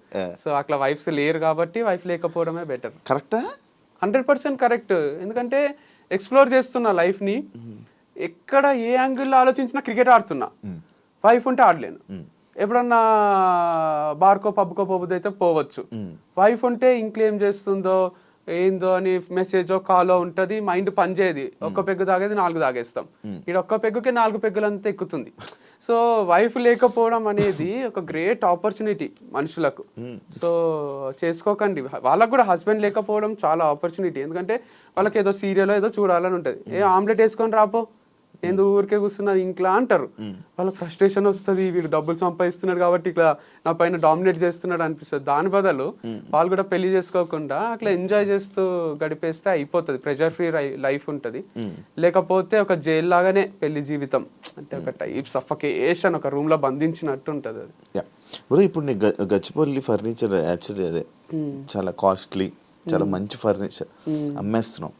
S3: సో అట్లా వైఫ్స్ లేరు కాబట్టి వైఫ్ లేకపోవడమే బెటర్.
S2: కరెక్టా?
S3: 100% కరెక్ట్. ఎందుకంటే ఎక్స్ప్లోర్ చేస్తున్నా లైఫ్ని. ఎక్కడ ఏ యాంగిల్లో ఆలోచించినా క్రికెట్ ఆడుతున్నా, వైఫ్ ఉంటే ఆడలేను. ఎప్పుడన్నా బార్కో పబ్కో పోబుద్ది అయితే పోవచ్చు. వైఫ్ ఉంటే ఇంట్లో ఏం చేస్తుందో ఏందో అని మెసేజో కాలో ఉంటుంది, మైండ్ పనిచేయదు. ఒక్క పెగ్గు తాగేది 4 తాగేస్తాం, ఇక్కడ ఒక్క పెగ్గుకే 4 పెగ్గులంతా ఎక్కుతుంది. సో వైఫ్ లేకపోవడం అనేది ఒక గ్రేట్ ఆపర్చునిటీ మనుషులకు. సో చేసుకోకండి. వాళ్ళకు కూడా హస్బెండ్ లేకపోవడం చాలా ఆపర్చునిటీ. ఎందుకంటే వాళ్ళకి ఏదో సీరియల్ ఏదో చూడాలని ఉంటుంది, ఏ ఆమ్లెట్ వేసుకొని రాపో, ఏందో ఊరికే కూర్చున్నది ఇంట్లో అంటారు. వాళ్ళకి ఫ్రస్ట్రేషన్ వస్తుంది, వీడు డబ్బులు సంపాదిస్తున్నాడు కాబట్టి ఇట్లా నా పైన డామినేట్ చేస్తున్నాడు అనిపిస్తుంది. దాని బదులు వాళ్ళు కూడా పెళ్లి చేసుకోకుండా అట్లా ఎంజాయ్ చేస్తూ గడిపేస్తే అయిపోతుంది, ప్రెషర్ ఫ్రీ లైఫ్ ఉంటుంది. లేకపోతే ఒక జైల్ లాగానే పెళ్లి జీవితం, అంటే ఒక టైప్ సఫకేషన్, ఒక రూమ్ లో బంధించినట్టు ఉంటుంది అది.
S2: ఇప్పుడు నీ గచ్చిపల్లి ఫర్నిచర్ యాక్చువల్లీ అదే చాలా కాస్ట్లీ, చాలా మంచి ఫర్నిచర్ అమ్మేస్తున్నాం,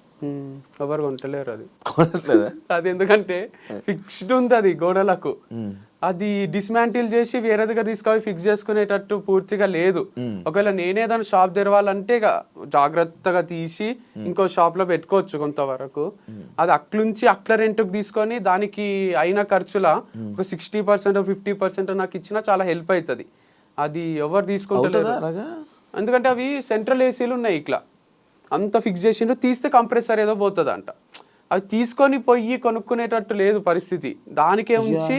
S3: ఎవరు కొంటలేరు అది. అది ఎందుకంటే ఫిక్స్డ్ ఉంది అది గోడలకు, అది డిస్మాంటిల్ చేసి వేరే దగ్గర తీసుకొని ఫిక్స్ చేసుకునేటట్టు పూర్తిగా లేదు. ఒకవేళ నేనే దాని షాప్ తెరవాలంటే జాగ్రత్తగా తీసి ఇంకో షాప్ లో పెట్టుకోవచ్చు కొంతవరకు. అది అట్లుంచి అట్ల రెంట్కి తీసుకొని దానికి అయిన ఖర్చుల ఒక 60% 50% నాకు ఇచ్చినా చాలా హెల్ప్ అవుతుంది. అది ఎవరు తీసుకుంటలేరు, ఎందుకంటే అవి సెంట్రల్ ఏసీలు ఉన్నాయి, ఇట్లా అంత ఫిక్స్ చేసిండ్రు, తీస్తే కంప్రెసర్ ఏదో పోతుంది అంట. అవి తీసుకొని పోయి కొనుక్కునేటట్టు లేదు పరిస్థితి. దానికే ఉంచి,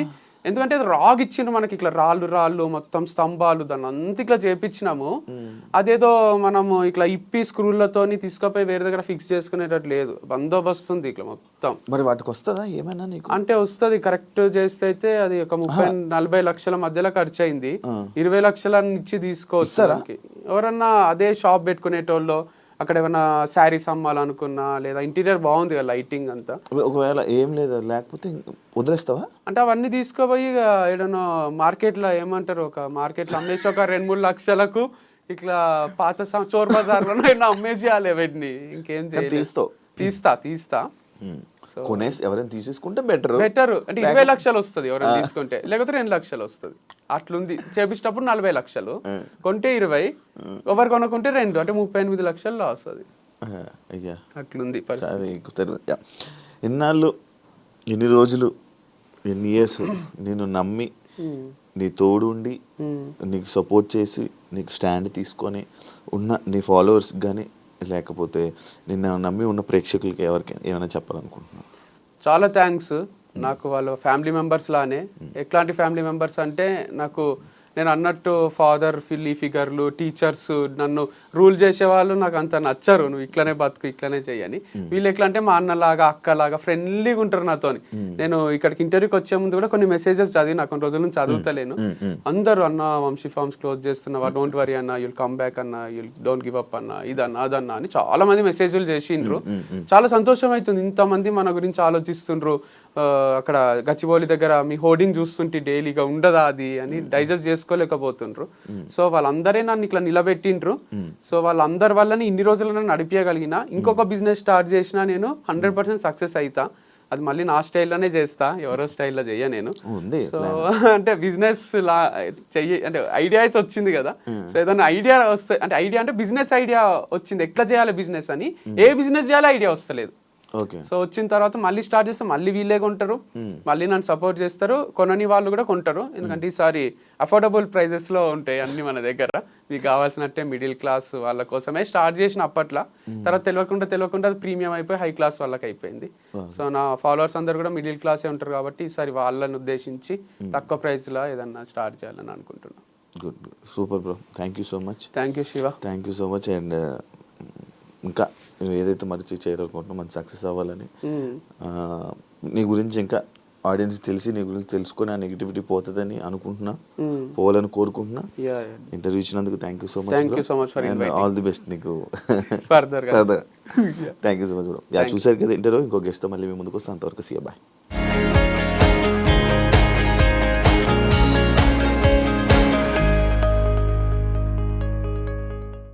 S3: ఎందుకంటే రాగ్ ఇచ్చిండ్రు మనకి, ఇట్లా రాళ్ళు మొత్తం స్తంభాలు, దాన్ని అంతా ఇట్లా చేపించినాము. అదేదో మనము ఇట్లా ఇప్పి స్క్రూలతోని తీసుకుపోయి వేరే దగ్గర ఫిక్స్ చేసుకునేటట్టు లేదు, బందోబస్తు ఉంది ఇట్లా మొత్తం.
S2: మరి వాటికి వస్తుందా ఏమైనా నీకు?
S3: అంటే వస్తుంది, కరెక్ట్ చేస్తే అయితే అది ఒక 30-40 లక్షల మధ్యలో ఖర్చు అయింది. 20 లక్షల ఇచ్చి తీసుకోవచ్చు. ఎవరన్నా అదే షాప్ పెట్టుకునేటోళ్ళు, అక్కడ ఏమైనా శారీస్ అమ్మాలనుకున్నా, లేదా ఇంటీరియర్ బాగుంది కదా లైటింగ్ అంతా,
S2: ఒకవేళ ఏం లేదు లేకపోతే వదిలేస్తావా?
S3: అంటే అవన్నీ తీసుకోపోయి ఏదైనా మార్కెట్లో ఏమంటారు, ఒక మార్కెట్లో అమ్మేసి ఒక 2-3 లక్షలకు ఇట్లా పాత చోర్ బజార్లో అమ్మేసేయాలి అవన్నీ. ఇంకేం చేయాలి? తీస్తా.
S2: కొనేసి ఎవరైనా తీసేసుకుంటే బెటర్.
S3: అంటే 20 లక్షలు వస్తుంది ఎవరైనా తీసుకుంటే, లేకపోతే 2 లక్షలు వస్తుంది. అట్లుంది. చేపించేటప్పుడు 40 లక్షలు, కొంటే 20, ఎవరు కొనుక్కుంటే 2, అంటే 38 లక్షల్లో వస్తుంది.
S2: అయ్యా
S3: అట్లుంది.
S2: ఎన్నాళ్ళు, ఎన్ని రోజులు, ఎన్ని ఇయర్స్ నేను నమ్మి నీ తోడు ఉండి నీకు సపోర్ట్ చేసి నీకు స్టాండ్ తీసుకొని ఉన్న నీ ఫాలోవర్స్ కానీ, లేకపోతే నిన్ను నమ్మి ఉన్న ప్రేక్షకులకి ఎవరికైనా ఏమైనా చెప్పాలనుకుంటున్నాను?
S3: చాలా థ్యాంక్స్. నాకు వాళ్ళు ఫ్యామిలీ మెంబర్స్ లానే. ఎట్లాంటి ఫ్యామిలీ మెంబర్స్ అంటే, నాకు నేను అన్నట్టు ఫాదర్ ఫిగర్లు, టీచర్స్, నన్ను రూల్ చేసేవాళ్ళు నాకు అంత నచ్చరు. నువ్వు ఇట్లనే బతుకు, ఇట్లనే చెయ్యని. వీళ్ళు ఎట్లా అంటే మా అన్నలాగా, అక్కలాగా ఫ్రెండ్లీగా ఉంటారు నాతోని. నేను ఇక్కడికి ఇంటర్వ్యూకి వచ్చే ముందు కూడా కొన్ని మెసేజెస్ చదివి, కొన్ని రోజుల నుంచి చదువుతలేను. అందరూ అన్న వంశీ ఫార్మ్స్ క్లోజ్ చేస్తున్నావా, డోంట్ వరీ అన్న, యుల్ కమ్ బ్యాక్ అన్న, యుల్ డోంట్ గివ్ అప్ అన్న, ఇదన్నా అదన్నా అని చాలా మంది మెసేజ్లు చేసిండ్రు. చాలా సంతోషం అవుతుంది, ఇంతమంది మన గురించి ఆలోచిస్తుండ్రు. అక్కడ గచ్చిబౌలి దగ్గర మీ హోర్డింగ్ చూస్తుంటే డైలీగా ఉండదా అది అని డైజెస్ట్ చేసుకోలేకపోతుండ్రు. సో వాళ్ళందరే నన్ను ఇట్లా నిలబెట్టిండ్రు. సో వాళ్ళందరి వల్లనే ఇన్ని రోజులు నన్ను నడిపించగలిగిన. ఇంకొక బిజినెస్ స్టార్ట్ చేసినా నేను 100% సక్సెస్ అవుతా. అది మళ్ళీ నా స్టైల్లోనే చేస్తా, ఎవరో స్టైల్లో చెయ్య నేను. సో అంటే బిజినెస్ లా అంటే ఐడియా అయితే వచ్చింది కదా. సో ఏదైనా ఐడియా వస్తే, అంటే ఐడియా అంటే బిజినెస్ ఐడియా వచ్చింది, ఎట్లా చేయాలి బిజినెస్ అని. ఏ బిజినెస్ చేయాలో ఐడియా వస్తలేదు. సో వచ్చిన తర్వాత మళ్ళీ స్టార్ట్ చేస్తే మళ్ళీ వీళ్ళే కొంటారు, మళ్ళీ నన్ను సపోర్ట్ చేస్తారు. కొనని వాళ్ళు కూడా కొంటారు, ఎందుకంటే ఈసారి అఫోర్డబుల్ ప్రైజెస్ లో ఉంటాయి అన్ని మన దగ్గర. మీకు కావాల్సినట్టే మిడిల్ క్లాస్ వాళ్ళ కోసమే స్టార్ట్ చేసిన అప్పట్లో. తర్వాత తెలియకుండా అది ప్రీమియం అయిపోయి హై క్లాస్ వాళ్ళకి అయిపోయింది. సో నా ఫాలోవర్స్ అందరు కూడా మిడిల్ క్లాసే ఉంటారు కాబట్టి ఈసారి వాళ్ళని ఉద్దేశించి తక్కువ ప్రైస్ లో ఏదన్నా స్టార్ట్ చేయాలని అనుకుంటున్నాను.
S2: Good, super bro. Thank you so much.
S3: Thank you Shiva.
S2: Thank you so much. And ఇంకా నువ్వు ఏదైతే మరిచి చేయాలనుకుంటున్నావు, మంచి సక్సెస్ అవ్వాలని, నీ గురించి ఇంకా ఆడియన్స్ తెలిసి నీ గురించి తెలుసుకొని ఆ నెగిటివిటీ పోతుందని అనుకుంటున్నా, పోవాలని కోరుకుంటున్నా. ఇంటర్వ్యూ ఇచ్చినందుకు thank you so much. All the best నీకు further. Thank you so much bro. చూసారు కదా ఇంటర్వ్యూ. ఇంకో గెస్ట్తో మళ్ళీ మీ ముందుకు వస్తాను. అంతవరకు సీ యూ, బాయ్.